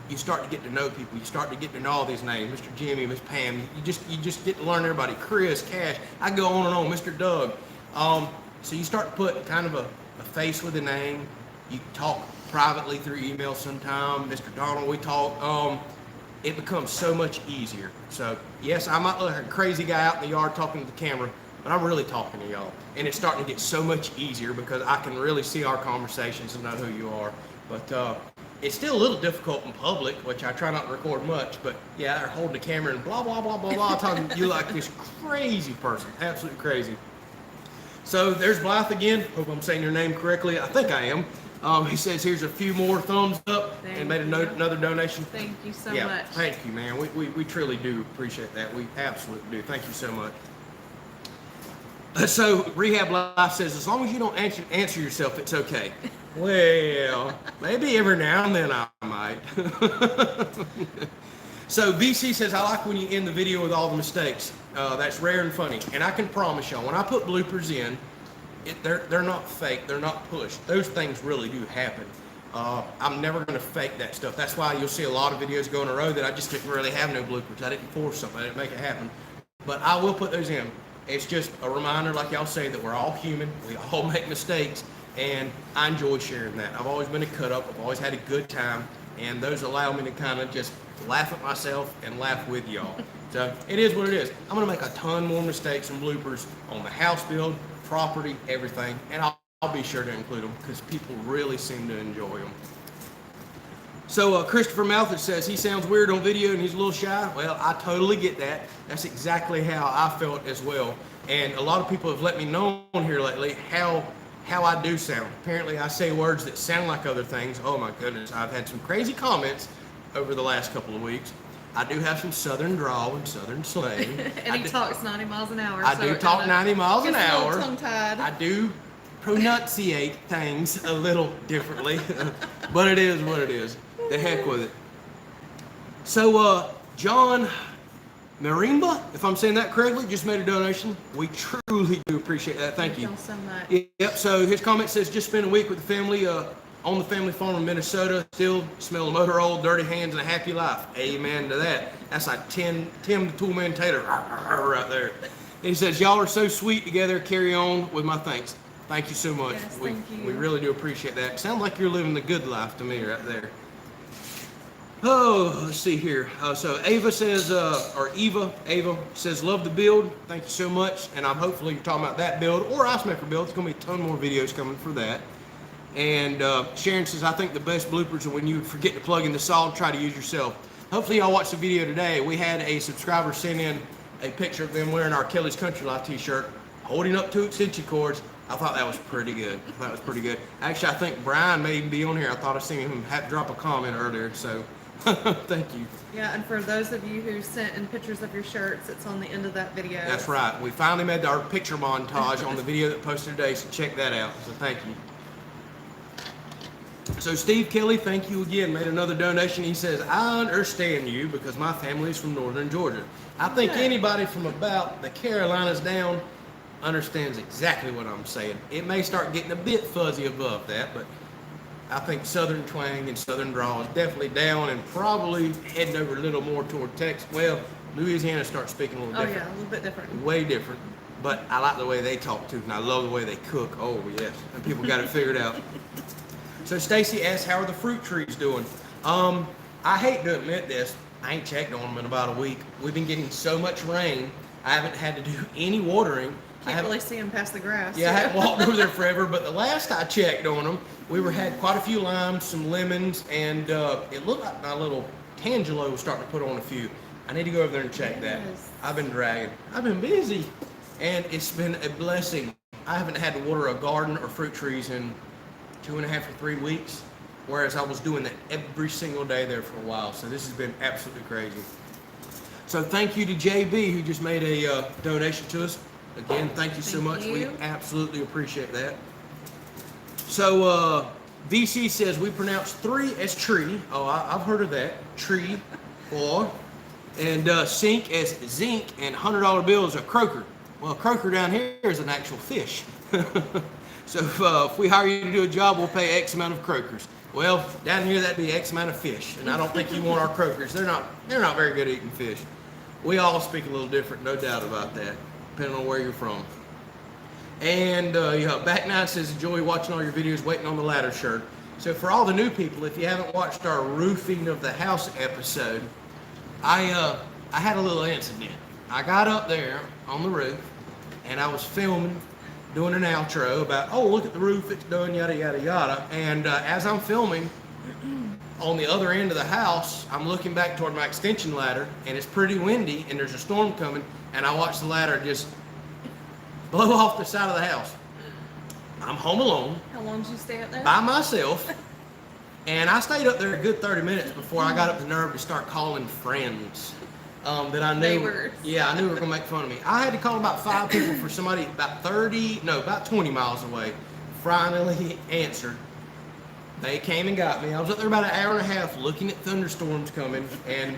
you start to get to know people. You start to get to know all these names, Mr. Jimmy, Miss Pam. You just get to learn everybody. Chris, Cash. I go on and on. Mr. Doug. So you start to put kind of a face with a name. You talk privately through email sometime. Mr. Donald, we talk. It becomes so much easier. So yes, I might look like a crazy guy out in the yard talking to the camera, but I'm really talking to y'all. And it's starting to get so much easier because I can really see our conversations and know who you are. But it's still a little difficult in public, which I try not to record much, but yeah, they're holding the camera and blah, blah, blah, blah, blah, talking to you like this crazy person, absolutely crazy. So there's Blythe again. Hope I'm saying your name correctly. I think I am. He says here's a few more thumbs up and made another donation. Thank you so yeah, much. Thank you, man. We truly do appreciate that. We absolutely do. Thank you so much. So Rehab Life says, as long as you don't answer yourself, it's okay. Well, maybe every now and then I might. So BC says, I like when you end the video with all the mistakes. That's rare and funny. And I can promise y'all, when I put bloopers in, they're not fake. They're not pushed. Those things really do happen. I'm never going to fake that stuff. That's why you'll see a lot of videos go in a row that I just didn't really have no bloopers. I didn't force something. I didn't make it happen. But I will put those in. It's just a reminder, like y'all say, that we're all human. We all make mistakes. And I enjoy sharing that. I've always been a cut-up. I've always had a good time. And those allow me to kind of just laugh at myself and laugh with y'all. So it is what it is. I'm going to make a ton more mistakes and bloopers on the house build, property, everything. And I'll be sure to include them because people really seem to enjoy them. So Christopher Malthus says he sounds weird on video and he's a little shy. Well, I totally get that. That's exactly how I felt as well. And a lot of people have let me know on here lately how I do sound. Apparently I say words that sound like other things. Oh my goodness, I've had some crazy comments over the last couple of weeks. I do have some southern drawl and southern slang. And he talks 90 miles an hour. I do talk 90 miles an hour. Tongue-tied. I do pronunciate things a little differently, but it is what it is. The heck with it. So John Marimba, if I'm saying that correctly, just made a donation. We truly do appreciate that. Thank you. So much. Yep. So his comment says, just spent a week with the family on the family farm in Minnesota. Still smell of motor oil, dirty hands, and a happy life. Amen to that. That's like Tim the Toolman Taylor right there. And he says, y'all are so sweet together. Carry on with my thanks. Thank you so much. Yes, thank you. We really do appreciate that. Sounds like you're living the good life to me right there. Oh, let's see here. So Ava says, Ava says, love the build. Thank you so much. And I'm hopefully you're talking about that build or ice maker build. It's going to be a ton more videos coming for that. And Sharon says, I think the best bloopers are when you forget to plug in the saw, try to use yourself. Hopefully y'all watched the video today. We had a subscriber send in a picture of them wearing our Kelley's Country Life t-shirt, holding up 2 extension cords. I thought that was pretty good. Actually, I think Brian may even be on here. I thought I seen him drop a comment earlier, so thank you. Yeah, and for those of you who sent in pictures of your shirts, it's on the end of that video. That's right. We finally made our picture montage on the video that posted today, so check that out. So thank you. So Steve Kelley, thank you again, made another donation. He says, I understand you because my family is from northern Georgia. I think anybody from about the Carolinas down understands exactly what I'm saying. It may start getting a bit fuzzy above that, but I think southern twang and southern drawl is definitely down and probably heading over a little more toward Texas. Well, Louisiana starts speaking a little different. Oh yeah, a little bit different. Way different. But I like the way they talk too, and I love the way they cook. Oh yes, and people got it figured out. So Stacy asks, how are the fruit trees doing? I hate to admit this, I ain't checked on them in about a week. We've been getting so much rain, I haven't had to do any watering. Can't really see them past the grass. Yeah, I haven't walked over there forever, but the last I checked on them, we had quite a few limes, some lemons, and it looked like my little Tangelo was starting to put on a few. I need to go over there and check that. I've been dragging. I've been busy, and it's been a blessing. I haven't had to water a garden or fruit trees in 2.5 or 3 weeks, whereas I was doing that every single day there for a while. So this has been absolutely crazy. So thank you to JB who just made a donation to us. Again, thank you so much. We absolutely appreciate that. So VC says we pronounce 3 as tree. Oh, I've heard of that. Tree, or and sink as zinc, and $100 bills are croaker. Well, croaker down here is an actual fish. So if we hire you to do a job, we'll pay X amount of croakers. Well, down here that'd be X amount of fish, and I don't think you want our croakers. They're not very good at eating fish. We all speak a little different, no doubt about that, depending on where you're from. And Back Nine says, enjoy watching all your videos, waiting on the ladder shirt. So for all the new people, if you haven't watched our roofing of the house episode, I had a little incident. I got up there on the roof, and I was filming, doing an outro about, oh, look at the roof, it's done, yada, yada, yada. And as I'm filming, on the other end of the house, I'm looking back toward my extension ladder, and it's pretty windy, and there's a storm coming, and I watch the ladder just blow off the side of the house. I'm home alone. How long did you stay up there? By myself. And I stayed up there a good 30 minutes before I got up the nerve to start calling friends. that I knew. Neighbors. Yeah, I knew were gonna make fun of me. I had to call about 5 people for somebody about 20 miles away. Finally answered. They came and got me. I was up there about an hour and a half looking at thunderstorms coming, and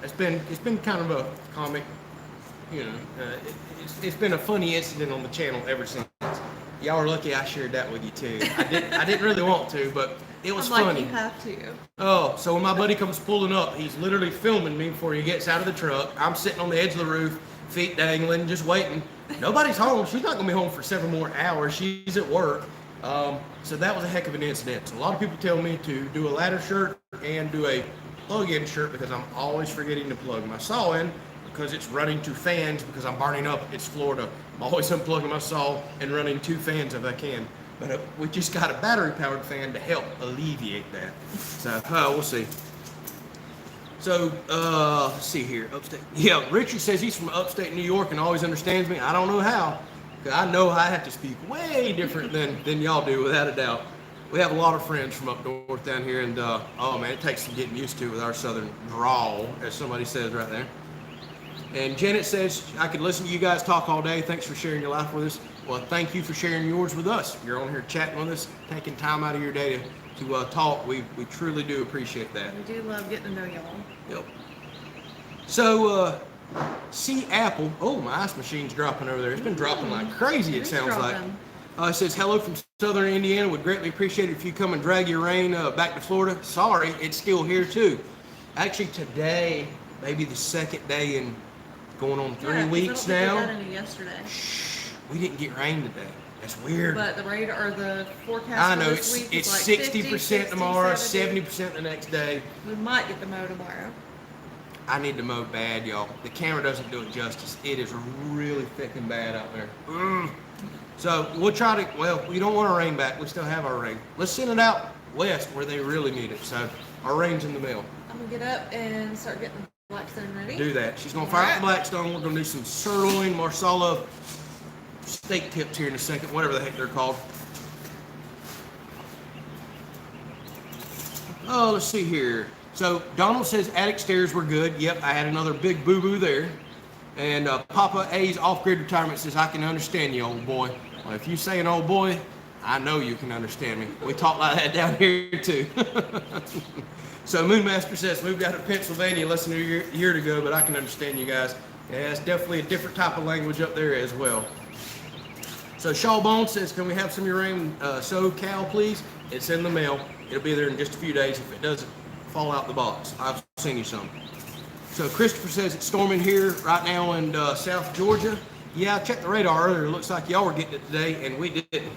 it's been kind of a comic, you know. It's been a funny incident on the channel ever since. Y'all are lucky I shared that with you too. I didn't really want to, but it was I'm funny. Like, you have to. Oh, so when my buddy comes pulling up, he's literally filming me before he gets out of the truck. I'm sitting on the edge of the roof, feet dangling, just waiting. Nobody's home. She's not gonna be home for 7 more hours. She's at work. So that was a heck of an incident. So a lot of people tell me to do a ladder shirt and do a plug-in shirt because I'm always forgetting to plug my saw in because it's running 2 fans because I'm burning up. It's Florida. I'm always unplugging my saw and running 2 fans if I can. But we just got a battery-powered fan to help alleviate that. So we'll see. So let's see here, upstate. Yeah, Richard says he's from upstate New York and always understands me. I don't know how. I know I have to speak way different than y'all do, without a doubt. We have a lot of friends from up north down here, and oh man, it takes some getting used to with our southern drawl, as somebody says right there. And Janet says, I could listen to you guys talk all day. Thanks for sharing your life with us. Well, thank you for sharing yours with us. You're on here chatting with us, taking time out of your day to talk. We truly do appreciate that. We do love getting to know y'all. Yep. So, see Apple. Oh, my ice machine's dropping over there. It's been dropping like crazy, it sounds like. It says, hello from southern Indiana. Would greatly appreciate it if you come and drag your rain back to Florida. Sorry, it's still here too. Actually, today, maybe the second day in going on 3 weeks now. I got any yesterday. Shh, we didn't get rain today. That's weird. But the radar or the forecast I for know, this week it's is like 60% 50, tomorrow, 70. 70% the next day. We might get the mow tomorrow. I need to mow bad, y'all. The camera doesn't do it justice. It is really thick and bad out there. So we'll try to, well, we don't want our rain back. We still have our rain. Let's send it out west where they really need it. So our rain's in the mail. I'm going to get up and start getting the Blackstone ready. Do that. She's going to fire up the Blackstone. We're going to do some sirloin, marsala, steak tips here in a second, whatever the heck they're called. Oh, let's see here. So Donald says attic stairs were good. Yep, I had another big boo-boo there. And Papa A's off-grid retirement says, I can understand you, old boy. Well, if you say an old boy, I know you can understand me. We talk like that down here too. So Moonmaster says, moved out of Pennsylvania less than a year to go, but I can understand you guys. Yeah, it's definitely a different type of language up there as well. So Shaw Bone says, can we have some of your rain SoCal, please? It's in the mail. It'll be there in just a few days if it doesn't fall out the box. I've seen you some. So Christopher says it's storming here right now in South Georgia. Yeah, I checked the radar earlier. It looks like y'all were getting it today, and we didn't.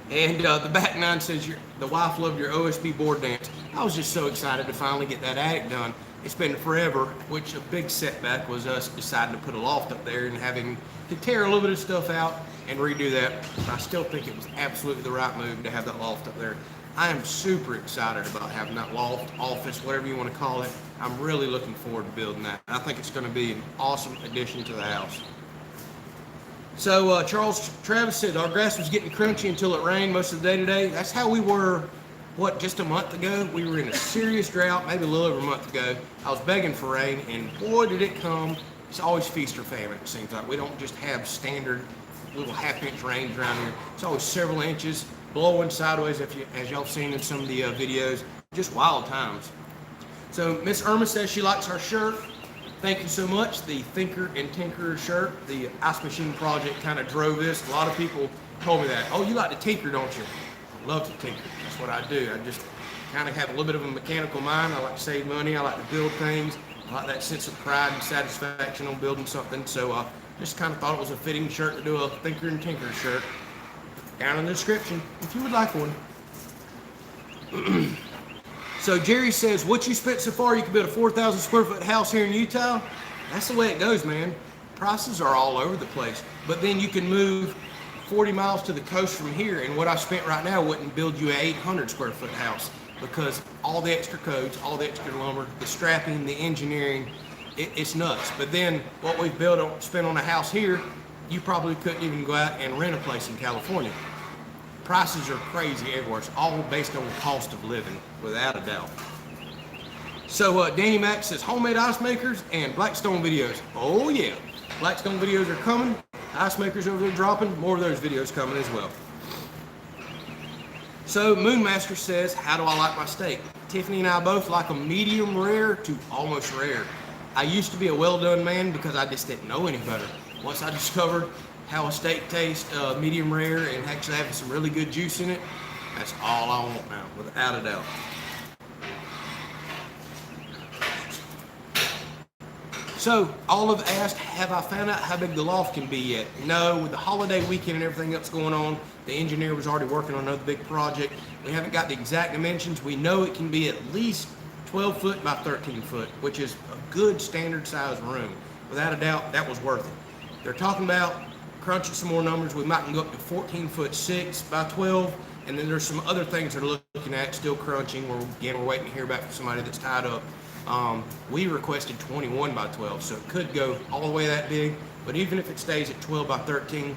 And the back nine says the wife loved your OSB board dance. I was just so excited to finally get that attic done. It's been forever, which a big setback was us deciding to put a loft up there and having to tear a little bit of stuff out and redo that. But I still think it was absolutely the right move to have that loft up there. I am super excited about having that loft, office, whatever you want to call it. I'm really looking forward to building that. I think it's going to be an awesome addition to the house. So Charles Travis said our grass was getting crunchy until it rained most of the day today. That's how we were, what, just a month ago? We were in a serious drought, maybe a little over a month ago. I was begging for rain, and boy, did it come. It's always feast or famine, it seems like. We don't just have standard little half-inch rains around here. It's always several inches, blowing sideways, as y'all seen in some of the videos. Just wild times. So Miss Irma says she likes our shirt. Thank you so much. The Thinker and Tinker shirt, the Ice Machine Project kind of drove this. A lot of people told me that. Oh, you like to tinker, don't you? I love to tinker. That's what I do. I just kind of have a little bit of a mechanical mind. I like to save money. I like to build things. I like that sense of pride and satisfaction on building something. So just kind of thought it was a fitting shirt to do a Thinker and Tinker shirt. Down in the description if you would like one. So Jerry says, what you spent so far, you can build a 4,000 square foot house here in Utah. That's the way it goes, man. Prices are all over the place. But then you can move 40 miles to the coast from here, and what I spent right now wouldn't build you an 800 square foot house because all the extra codes, all the extra lumber, the strapping, the engineering, it's nuts. But then what we've spent on a house here, you probably couldn't even go out and rent a place in California. Prices are crazy everywhere. It's all based on the cost of living, without a doubt. So Danny Mack says homemade ice makers and Blackstone videos. Oh yeah, Blackstone videos are coming. Ice makers over there dropping. More of those videos coming as well. So Moonmaster says, how do I like my steak? Tiffany and I both like them medium rare to almost rare. I used to be a well done man because I just didn't know any better. Once I discovered how a steak tastes medium rare and actually having some really good juice in it, that's all I want now, without a doubt. So, all have asked, have I found out how big the loft can be yet? No, with the holiday weekend and everything that's going on, the engineer was already working on another big project. We haven't got the exact dimensions. We know it can be at least 12 foot by 13 foot, which is a good standard size room. Without a doubt, that was worth it. They're talking about crunching some more numbers. We might can go up to 14 foot 6 by 12. And then there's some other things they're looking at, still crunching. We're waiting to hear back from somebody that's tied up. We requested 21 by 12, so it could go all the way that big. But even if it stays at 12 by 13,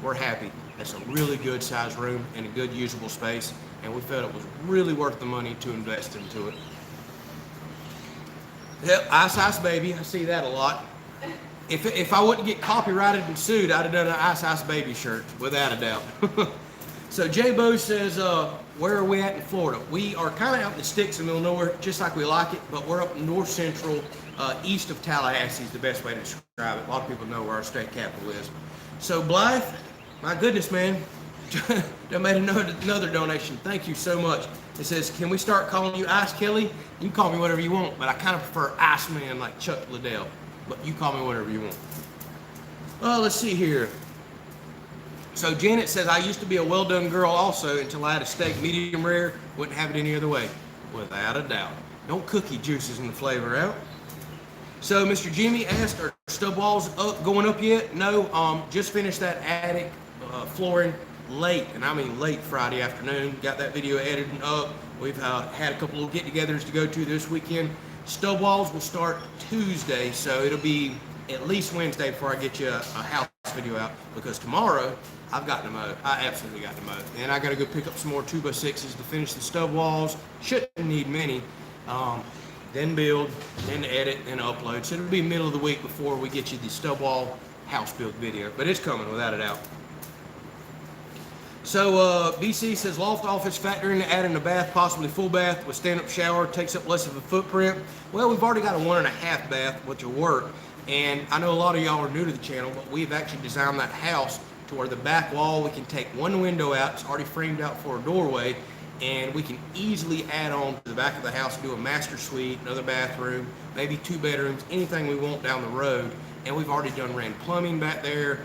we're happy. That's a really good size room and a good usable space. And we felt it was really worth the money to invest into it. Yep, Ice Baby, I see that a lot. If I wouldn't get copyrighted and sued, I'd have done an Ice Baby shirt, without a doubt. So J-Bo says, where are we at in Florida? We are kind of out in the sticks in the middle of nowhere, just like we like it, but we're up north central, east of Tallahassee is the best way to describe it. A lot of people know where our state capital is. So Blythe, my goodness, man, they made another donation. Thank you so much. It says, can we start calling you Ice Kelley? You can call me whatever you want, but I kind of prefer Iceman like Chuck Liddell. But you call me whatever you want. Let's see here. So Janet says, I used to be a well-done girl also until I had a steak medium rare. Wouldn't have it any other way. Without a doubt. Don't cook your juices and the flavor out. So Mr. Jimmy asked, are stub walls going up yet? No, just finished that attic flooring late, and I mean late Friday afternoon. Got that video edited up. We've had a couple of get-togethers to go to this weekend. Stub walls will start Tuesday, so it'll be at least Wednesday before I get you a house video out, because tomorrow I've got to mow. I absolutely got to mow. And I got to go pick up some more 2x6s to finish the stub walls. Shouldn't need many. Then build, then edit, then upload. So it'll be middle of the week before we get you the stub wall house build video, but it's coming without a doubt. So BC says loft office factor in adding a bath, possibly full bath with stand-up shower, takes up less of a footprint. Well, we've already got a 1.5 bath, which will work. And I know a lot of y'all are new to the channel, but we've actually designed that house to where the back wall, we can take one window out, it's already framed out for a doorway, and we can easily add on to the back of the house and do a master suite, another bathroom, maybe 2 bedrooms, anything we want down the road. And we've already ran plumbing back there.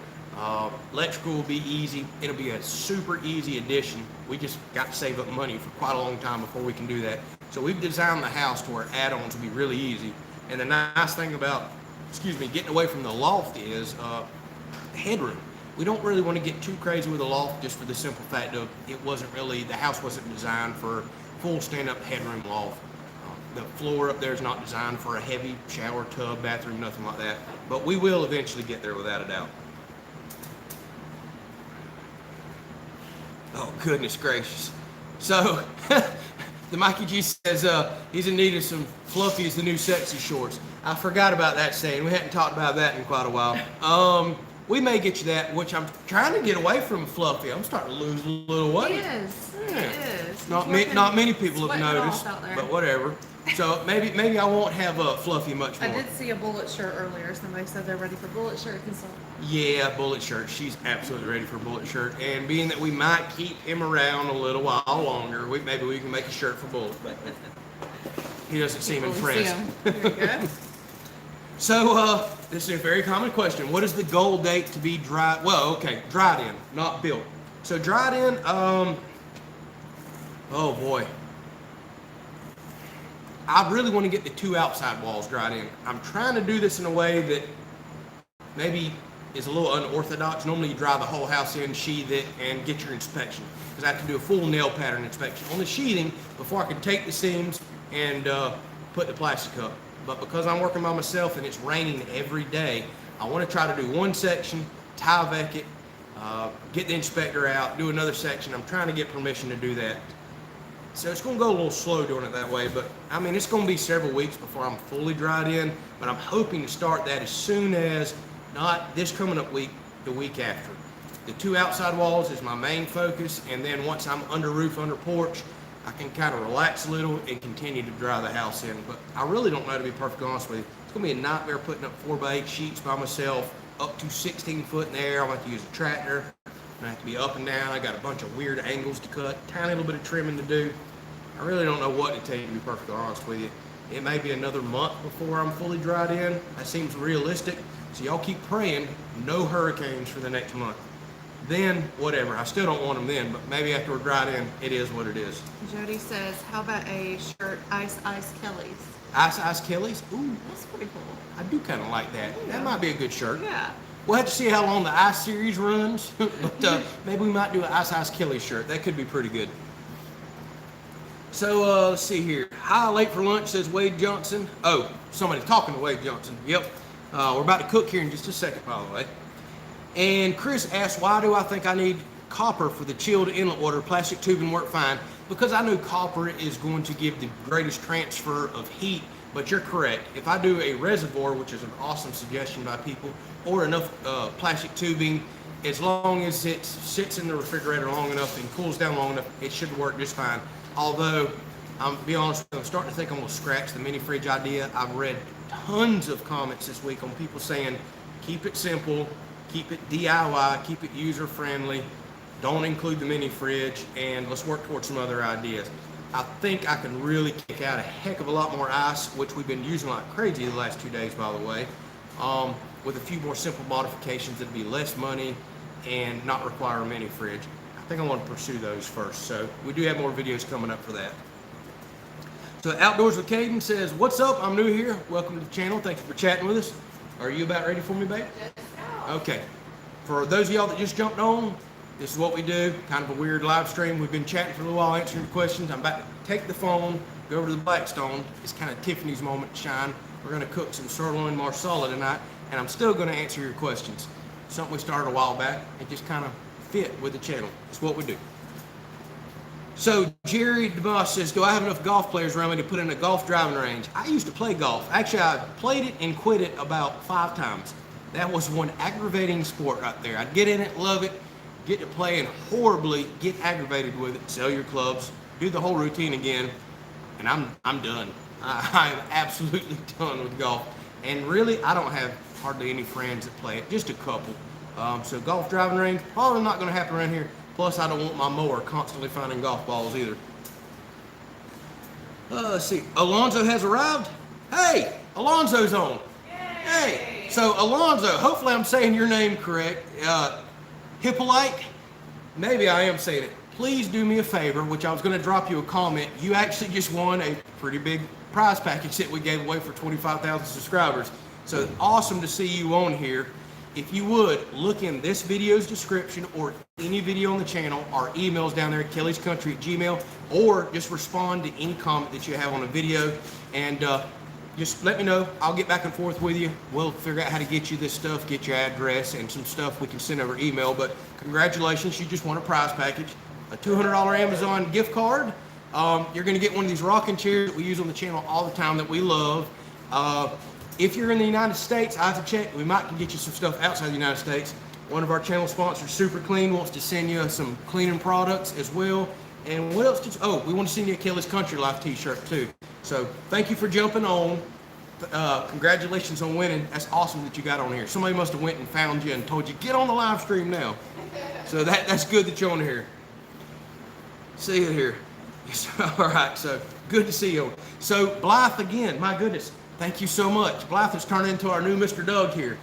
Electrical will be easy. It'll be a super easy addition. We just got to save up money for quite a long time before we can do that. So we've designed the house to where add-ons will be really easy. And the nice thing about, getting away from the loft is headroom. We don't really want to get too crazy with the loft, just for the simple fact of the house wasn't designed for full stand-up headroom loft. The floor up there is not designed for a heavy shower, tub, bathroom, nothing like that. But we will eventually get there without a doubt. Oh, goodness gracious. So, the Mikey G says he's in need of some Fluffy is the new sexy shorts. I forgot about that saying. We hadn't talked about that in quite a while. We may get you that, which I'm trying to get away from Fluffy. I'm starting to lose a little weight. He is. Yeah. He is. Not many people have noticed, but whatever. So maybe I won't have Fluffy much more. I did see a bullet shirt earlier. Somebody said they're ready for bullet shirt. Yeah, bullet shirt. She's absolutely ready for bullet shirt. And being that we might keep him around a little while longer, maybe we can make a shirt for Bullet. He doesn't seem impressed. There you go. So this is a very common question. What is the goal date to be dried? Well, okay, dried in, not built. So dried in, oh boy. I really want to get the 2 outside walls dried in. I'm trying to do this in a way that maybe is a little unorthodox. Normally you dry the whole house in, sheathe it, and get your inspection. Because I have to do a full nail pattern inspection on the sheathing before I can take the seams and put the plastic up. But because I'm working by myself and it's raining every day, I want to try to do one section, Tyvek it, get the inspector out, do another section. I'm trying to get permission to do that. So it's going to go a little slow doing it that way, but I mean, it's going to be several weeks before I'm fully dried in, but I'm hoping to start that as soon as, not this coming up week, the week after. The 2 outside walls is my main focus, and then once I'm under roof, under porch, I can kind of relax a little and continue to dry the house in. But I really don't know, to be perfectly honest with you. It's going to be a nightmare putting up 4x8 sheets by myself, up to 16 foot in the air. I'm going to have to use a tractor. I have to be up and down. I got a bunch of weird angles to cut, tiny little bit of trimming to do. I really don't know what to tell you, to be perfectly honest with you. It may be another month before I'm fully dried in. That seems realistic. So y'all keep praying, no hurricanes for the next month. Then, whatever. I still don't want them then, but maybe after we're dried in, it is what it is. Jody says, how about a shirt, Ice Kelley's? Ice Kelley's? Ooh, That's pretty cool. I do kind of like that. That might be a good shirt. Yeah. We'll have to see how long the Ice series runs, but maybe we might do an Ice Kelley shirt. That could be pretty good. So let's see here. Hi, late for lunch, says Wade Johnson. Oh, somebody's talking to Wade Johnson. Yep. We're about to cook here in just a second, by the way. And Chris asked, why do I think I need copper for the chilled inlet water? Plastic tubing work fine. Because I know copper is going to give the greatest transfer of heat. But you're correct. If I do a reservoir, which is an awesome suggestion by people, or enough plastic tubing, as long as it sits in the refrigerator long enough and cools down long enough, it should work just fine. Although, I'm be honest, I'm starting to think I'm gonna scratch the mini fridge idea. I've read tons of comments this week on people saying, keep it simple, keep it DIY, keep it user friendly, don't include the mini fridge, and let's work towards some other ideas. I think I can really kick out a heck of a lot more ice, which we've been using like crazy the last 2 days, by the way, with a few more simple modifications that'd be less money and not require a mini fridge. I think I want to pursue those first. So we do have more videos coming up for that. So Outdoors with Caden says, what's up? I'm new here. Welcome to the channel. Thank you for chatting with us. Are you about ready for me, babe? Okay. For those of y'all that just jumped on, this is what we do, kind of a weird live stream. We've been chatting for a little while, answering your questions. I'm about to take the phone, go over to the Blackstone. It's kind of Tiffany's moment to shine. We're gonna cook some sirloin marsala tonight, and I'm still gonna answer your questions. Something we started a while back. It just kind of fit with the channel. It's what we do. So Jerry DeBoss says, do I have enough golf players around me to put in a golf driving range? I used to play golf. Actually, I played it and quit it about 5 times. That was one aggravating sport right there. I'd get in it, love it, get to play and horribly get aggravated with it, sell your clubs, do the whole routine again, and I'm done. I'm absolutely done with golf. And really, I don't have hardly any friends that play it, just a couple. So golf driving range, probably not gonna happen around here. Plus, I don't want my mower constantly finding golf balls either. Let's see, Alonzo has arrived. Hey, Alonzo's on. Yay. Hey, so Alonzo, hopefully I'm saying your name correct. Hippolyte, maybe I am saying it. Please do me a favor, which I was going to drop you a comment. You actually just won a pretty big prize package that we gave away for 25,000 subscribers. So awesome to see you on here. If you would, look in this video's description or any video on the channel. Our email's down there at kellyscountry@gmail.com, or just respond to any comment that you have on a video, and just let me know. I'll get back and forth with you. We'll figure out how to get you this stuff, get your address, and some stuff we can send over email. But congratulations, you just won a prize package, a $200 Amazon gift card. You're going to get one of these rocking chairs that we use on the channel all the time that we love. If you're in the United States, I have to check. We might can get you some stuff outside the United States. One of our channel sponsors, Super Clean, wants to send you some cleaning products as well. And what else? We want to send you a Kelley's Country Life t-shirt too. So thank you for jumping on. Congratulations on winning. That's awesome that you got on here. Somebody must have went and found you and told you, get on the live stream now. So that's good that you're on here. See it here. All right, so good to see you. So Blythe again, my goodness. Thank you so much. Blythe has turned into our new Mr. Doug here.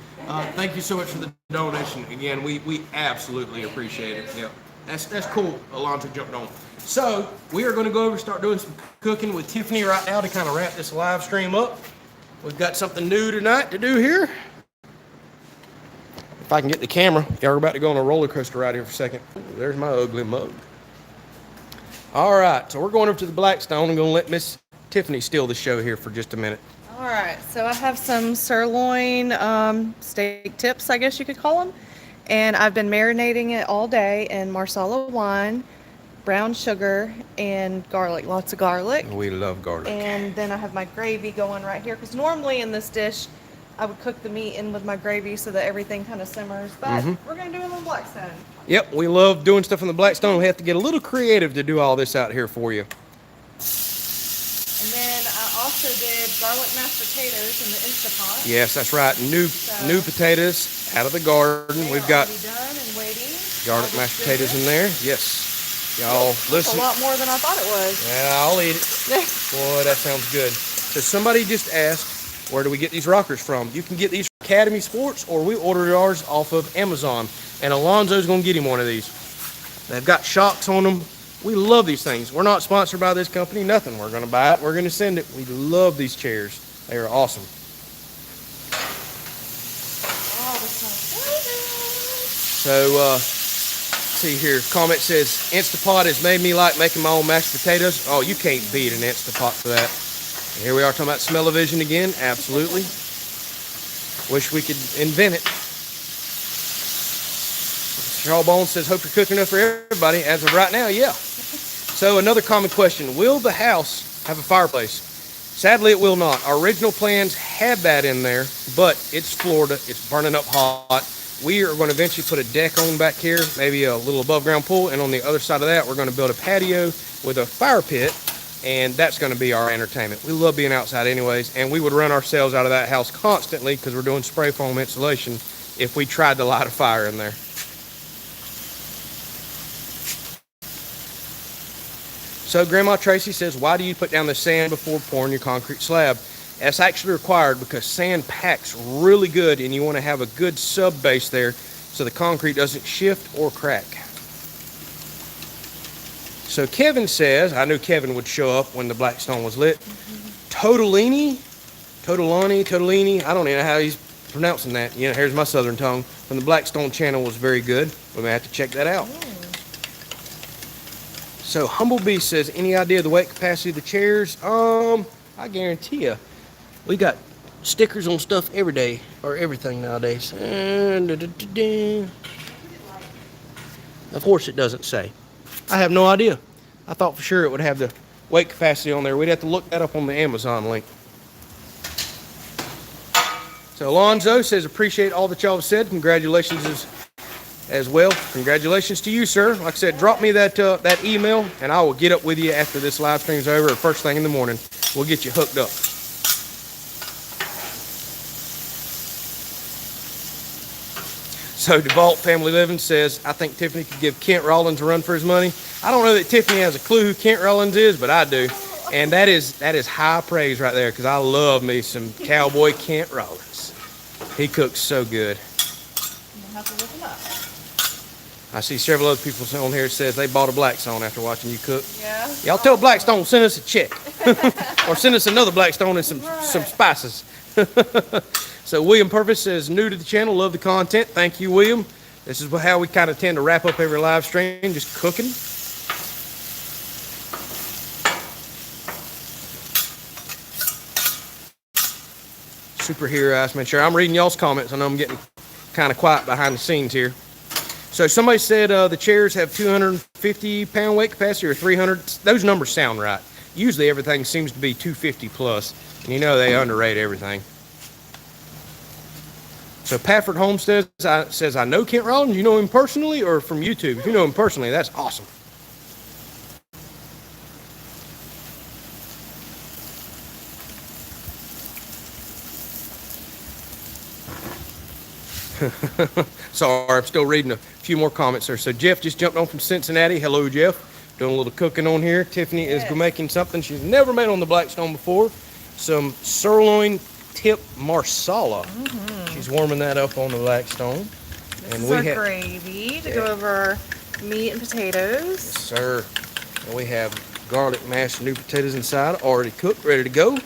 Thank you so much for the donation. Again, we absolutely appreciate it. Yeah, that's cool. Alonzo jumped on. So we are going to go over and start doing some cooking with Tiffany right now to kind of wrap this live stream up. We've got something new tonight to do here. If I can get the camera, yeah, we're about to go on a roller coaster right here for a second. Ooh, there's my ugly mug. All right, so we're going over to the Blackstone and going to let Miss Tiffany steal the show here for just a minute. All right, so I have some sirloin steak tips, I guess you could call them. And I've been marinating it all day in Marsala wine. brown sugar and garlic, lots of garlic. We love garlic. And then I have my gravy going right here, because normally in this dish, I would cook the meat in with my gravy so that everything kind of simmers, but we're gonna do it on Blackstone. Yep, we love doing stuff on the Blackstone. We have to get a little creative to do all this out here for you. And then I also did garlic mashed potatoes in the Instapot. Yes, that's right. New potatoes out of the garden. We've got done and waiting. garlic mashed potatoes in there. Yes. Y'all listen. A lot more than I thought it was. Yeah, I'll eat it. Boy, that sounds good. So somebody just asked, where do we get these rockers from? You can get these from Academy Sports, or we ordered ours off of Amazon. And Alonzo's going to get him one of these. They've got shocks on them. We love these things. We're not sponsored by this company, nothing. We're going to buy it. We're going to send it. We love these chairs. They are awesome. Oh, this smells so So, good. see here, comment says, Instapot has made me like making my own mashed potatoes. Oh, you can't beat an Instapot for that. And here we are talking about smell-o-vision again. Absolutely. Wish we could invent it. Shawbone says, hope you're cooking enough for everybody. As of right now, yeah. So another common question, will the house have a fireplace? Sadly, it will not. Our original plans had that in there, but it's Florida. It's burning up hot. We are going to eventually put a deck on back here, maybe a little above ground pool, and on the other side of that, we're going to build a patio with a fire pit, and that's going to be our entertainment. We love being outside anyways, and we would run ourselves out of that house constantly because we're doing spray foam insulation if we tried to light a fire in there. So Grandma Tracy says, why do you put down the sand before pouring your concrete slab? That's actually required because sand packs really good, and you want to have a good sub base there so the concrete doesn't shift or crack. So Kevin says, I knew Kevin would show up when the Blackstone was lit. Totolini, I don't even know how he's pronouncing that. You know, here's my southern tongue. From the Blackstone channel was very good. We may have to check that out. So Humblebee says, any idea of the weight capacity of the chairs? I guarantee you, we got stickers on stuff every day, or everything nowadays. Of course it doesn't say. I have no idea. I thought for sure it would have the weight capacity on there. We'd have to look that up on the Amazon link. So Alonzo says, appreciate all that y'all have said. Congratulations as well. Congratulations to you, sir. Like I said, drop me that email, and I will get up with you after this live stream is over, or first thing in the morning. We'll get you hooked up. So DeVault Family Living says, I think Tiffany could give Kent Rollins a run for his money. I don't know that Tiffany has a clue who Kent Rollins is, but I do. And that is high praise right there, because I love me some cowboy Kent Rollins. He cooks so good. You'll have to look him up. I see several other people on here that says they bought a Blackstone after watching you cook. Yeah. Y'all tell Blackstone, send us a check. Or send us another Blackstone and some spices. So William Purvis says, new to the channel, love the content. Thank you, William. This is how we kind of tend to wrap up every live stream, just cooking. Superhero Ice Man. Sure, I'm reading y'all's comments. I know I'm getting kind of quiet behind the scenes here. So somebody said the chairs have 250 pound weight capacity or 300. Those numbers sound right. Usually everything seems to be 250 plus. And you know they underrate everything. So Pafford Homestead says, I know Kent Rollins. You know him personally or from YouTube? If you know him personally, that's awesome. Sorry, I'm still reading a few more comments there. So Jeff just jumped on from Cincinnati. Hello, Jeff. Doing a little cooking on here. Tiffany is making something she's never made on the Blackstone before. Some sirloin tip marsala. She's warming that up on the Blackstone. This is our gravy to go over meat and potatoes. Yes, sir. And we have garlic mashed new potatoes inside, already cooked, ready to go.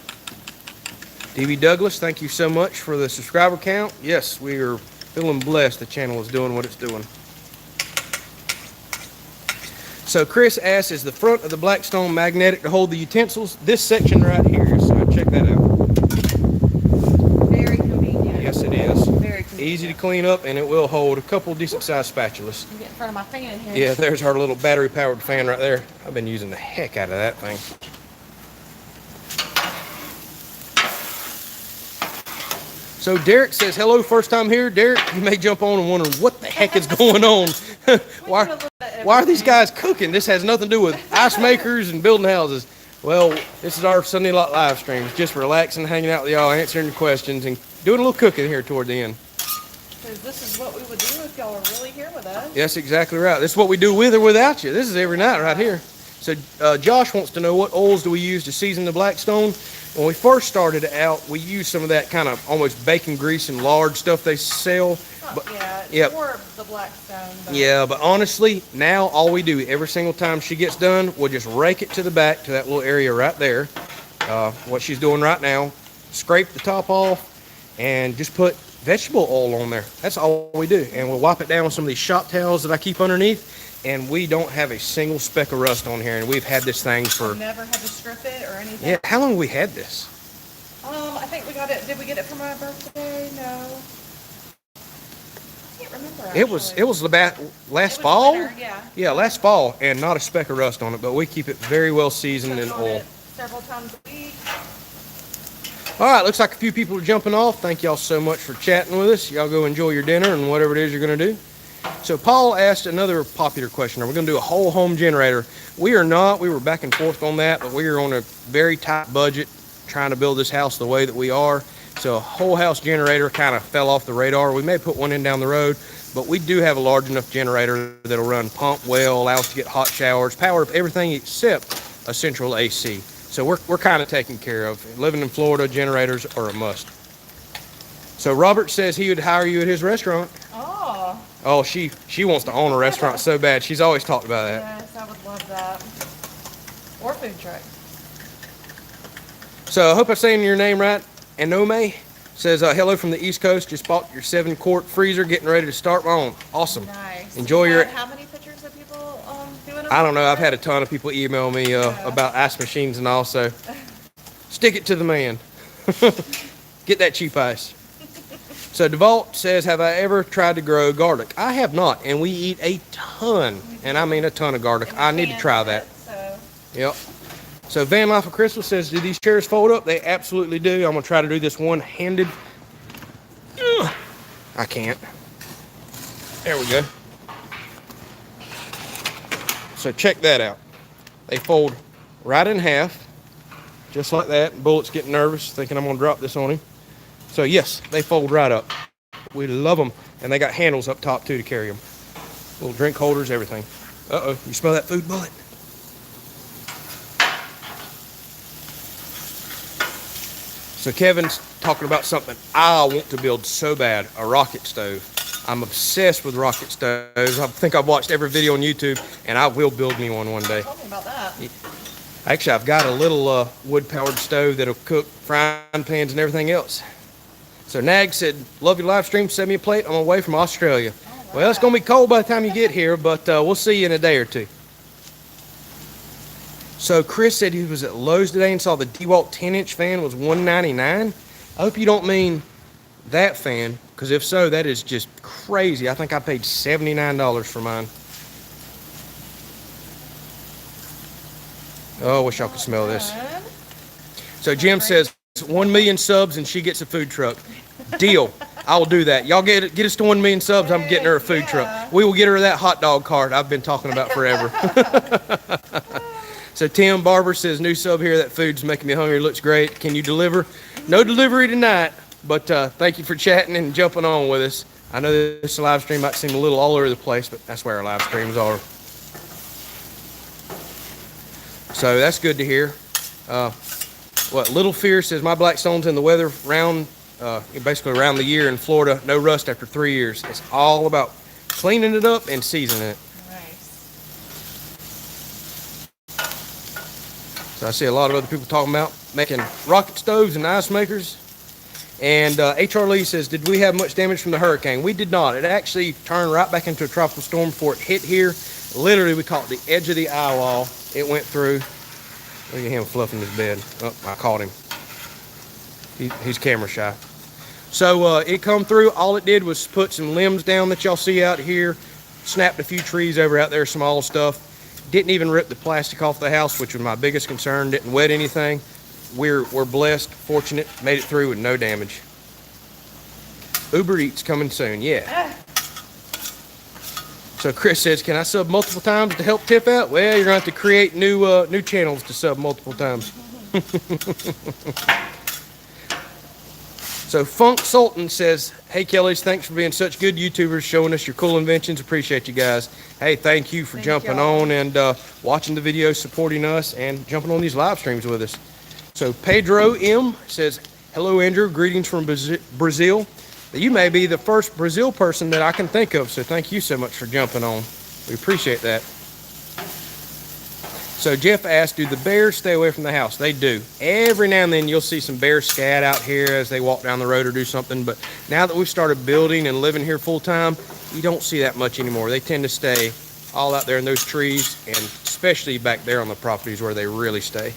DB Douglas, thank you so much for the subscriber count. Yes, we are feeling blessed the channel is doing what it's doing. So Chris asks, is the front of the Blackstone magnetic to hold the utensils? This section right here, so check that out. Very convenient. Yes, it is. Very convenient. easy to clean up, and it will hold a couple decent sized spatulas. Get in front of my fan here. Yeah, there's our little battery powered fan right there. I've been using the heck out of that thing. So Derek says, hello, first time here. Derek, you may jump on and wonder what the heck is going on. why are these guys cooking? This has nothing to do with ice makers and building houses. Well, this is our Sunday Lot live stream. It's just relaxing, hanging out with y'all, answering your questions, and doing a little cooking here toward the end. Because this is what we would do if y'all were really here with us. Yes, exactly right. This is what we do with or without you. This is every night right here. So Josh wants to know, what oils do we use to season the Blackstone? When we first started out, we used some of that kind of almost bacon grease and lard stuff they sell. It's more of the Blackstone. Yeah, but honestly, now all we do every single time she gets done, we'll just rake it to the back to that little area right there. What she's doing right now, scrape the top off and just put vegetable oil on there. That's all we do. And we'll wipe it down with some of these shop towels that I keep underneath. And we don't have a single speck of rust on here. And we've had this thing for... Never had to strip it or anything? Yeah, how long have we had this? I think we got it... Did we get it for my birthday? No. I can't remember, actually. It was about last fall? Winter, yeah. Yeah, last fall. And not a speck of rust on it. But we keep it very well seasoned in oil. Several times a week. All right, looks like a few people are jumping off. Thank y'all so much for chatting with us. Y'all go enjoy your dinner and whatever it is you're going to do. So Paul asked another popular question. Are we going to do a whole home generator? We are not. We were back and forth on that, but we are on a very tight budget trying to build this house the way that we are. So a whole house generator kind of fell off the radar. We may put one in down the road, but we do have a large enough generator that'll run pump well, allow us to get hot showers, power up everything except a central AC. So we're kind of taken care of. Living in Florida, generators are a must. So Robert says he would hire you at his restaurant. Oh, she wants to own a restaurant so bad. She's always talked about that. Yes, I would love that. Or food truck. So I hope I'm saying your name right. Anome says, hello from the East Coast. Just bought your 7-quart freezer, getting ready to start my own. Awesome. Nice. Enjoy your... How many pictures of people doing it? I don't know. I've had a ton of people email me about ice machines and all, so stick it to the man. Get that cheap ice. So DeVault says, have I ever tried to grow garlic? I have not, and we eat a ton, and I mean a ton of garlic. I need to try that. Yep. So Van Life of Crystal says, do these chairs fold up? They absolutely do. I'm going to try to do this one-handed. I can't. There we go. So check that out. They fold right in half, just like that. Bullet's getting nervous, thinking I'm going to drop this on him. So yes, they fold right up. We love them. And they got handles up top too to carry them. Little drink holders, everything. Uh-oh, you smell that food, Bullet? So Kevin's talking about something I want to build so bad, a rocket stove. I'm obsessed with rocket stoves. I think I've watched every video on YouTube, and I will build me one day. Tell me about that. Actually, I've got a little wood-powered stove that'll cook frying pans and everything else. So Nag said, love your live stream, send me a plate on my way from Australia. Right. Well, it's going to be cold by the time you get here, but we'll see you in a day or two. So Chris said he was at Lowe's today and saw the DeWalt 10-inch fan was $199. I hope you don't mean that fan, because if so, that is just crazy. I think I paid $79 for mine. Oh, I wish y'all could smell this. So Jim says, 1 million subs and she gets a food truck. Deal. I'll do that. Y'all get us to 1 million subs, I'm getting her a food truck. We will get her that hot dog cart I've been talking about forever. So Tim Barber says, new sub here, that food's making me hungry, looks great. Can you deliver? No delivery tonight, but thank you for chatting and jumping on with us. I know this live stream might seem a little all over the place, but that's where our live streams are. So that's good to hear. Little Fear says, my Blackstone's in the weather basically around the year in Florida, no rust after 3 years. It's all about cleaning it up and seasoning it. So I see a lot of other people talking about making rocket stoves and ice makers. And H.R. Lee says, did we have much damage from the hurricane? We did not. It actually turned right back into a tropical storm before it hit here. Literally, we caught the edge of the eye wall. It went through. Look at him fluffing his bed. Oh, I caught him. He's camera shy. So it come through. All it did was put some limbs down that y'all see out here, snapped a few trees over out there, small stuff. Didn't even rip the plastic off the house, which was my biggest concern. Didn't wet anything. We're blessed, fortunate, made it through with no damage. Uber Eats coming soon, yeah. So Chris says, can I sub multiple times to help tip out? Well, you're going to have to create new channels to sub multiple times. So Funk Sultan says, hey Kelley's, thanks for being such good YouTubers, showing us your cool inventions. Appreciate you guys. Hey, thank you for jumping on and watching the videos, supporting us, and jumping on these live streams with us. So Pedro M says, hello Andrew, greetings from Brazil. You may be the first Brazil person that I can think of, so thank you so much for jumping on. We appreciate that. So Jeff asked, do the bears stay away from the house? They do. Every now and then you'll see some bears scat out here as they walk down the road or do something, but now that we've started building and living here full time, you don't see that much anymore. They tend to stay all out there in those trees, and especially back there on the properties where they really stay.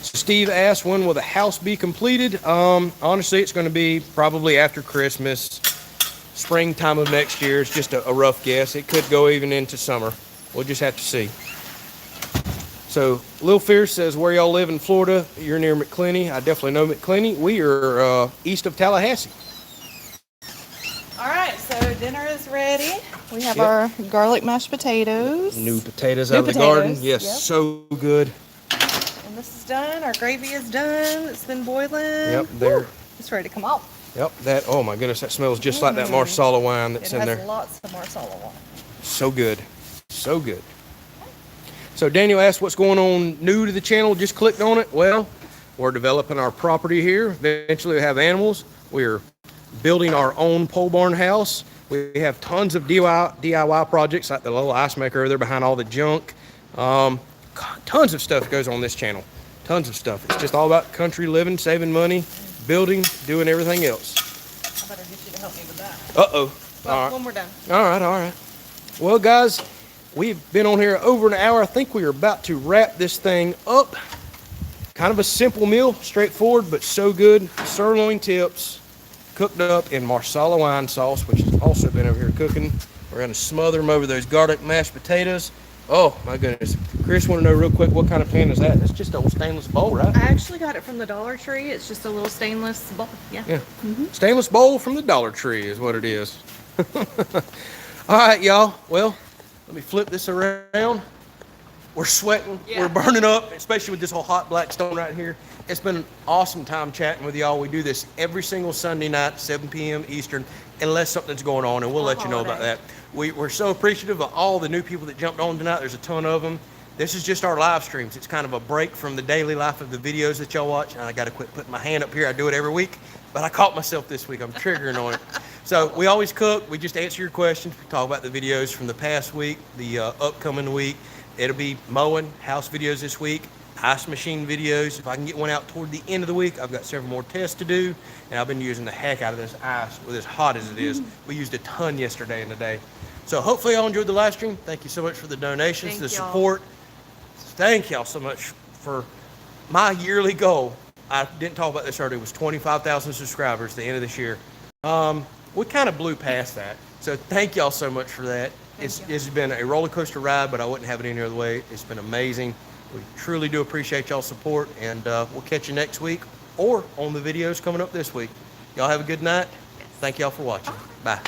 So Steve asked, when will the house be completed? Honestly, it's going to be probably after Christmas, springtime of next year. It's just a rough guess. It could go even into summer. We'll just have to see. So Lil Fierce says, where y'all live in Florida? You're near McClenny. I definitely know McClenny. We are east of Tallahassee. All right, so dinner is ready. We have our garlic mashed potatoes. New potatoes out of the garden. Yes, so good. And this is done. Our gravy is done. It's been boiling. Yep, there. It's ready to come out. Yep, that, oh my goodness, that smells just like that Marsala wine that's in there. It has lots of Marsala wine. So good. So good. So Daniel asked what's going on new to the channel. Just clicked on it. Well, we're developing our property here. Eventually we have animals. We're building our own pole barn house. We have tons of DIY projects like the little ice maker over there behind all the junk. Tons of stuff goes on this channel. Tons of stuff. It's just all about country living, saving money, building, doing everything else. I better get you to help me with that. Uh-oh. Well, all right. when we're done. All right. Well, guys, we've been on here over an hour. I think we are about to wrap this thing up. Kind of a simple meal, straightforward, but so good. Sirloin tips, cooked up in Marsala wine sauce, which has also been over here cooking. We're going to smother them over those garlic mashed potatoes. Oh, my goodness. Chris, want to know real quick, what kind of pan is that? It's just an old stainless bowl, right? I actually got it from the Dollar Tree. It's just a little stainless bowl. Yeah. Stainless bowl from the Dollar Tree is what it is. All right, y'all. Well, let me flip this around. We're sweating. Yeah. We're burning up, especially with this whole hot Blackstone right here. It's been an awesome time chatting with y'all. We do this every single Sunday night, 7 p.m. Eastern, unless something's going on, and we'll let you know about that. We're so appreciative of all the new people that jumped on tonight. There's a ton of them. This is just our live streams. It's kind of a break from the daily life of the videos that y'all watch. And I got to quit putting my hand up here. I do it every week, but I caught myself this week. I'm triggering on it. So we always cook. We just answer your questions. We talk about the videos from the past week, the upcoming week. It'll be mowing, house videos this week, ice machine videos. If I can get one out toward the end of the week, I've got several more tests to do. And I've been using the heck out of this ice with as hot as it is. We used a ton yesterday and today. So hopefully y'all enjoyed the live stream. Thank you so much for the donations, the support. Thank y'all so much for my yearly goal. I didn't talk about this earlier. It was 25,000 subscribers at the end of this year. We kind of blew past that. So thank y'all so much for that. It's been a roller coaster ride, but I wouldn't have it any other way. It's been amazing. We truly do appreciate y'all's support, and we'll catch you next week or on the videos coming up this week. Y'all have a good night. Thank y'all for watching. Bye.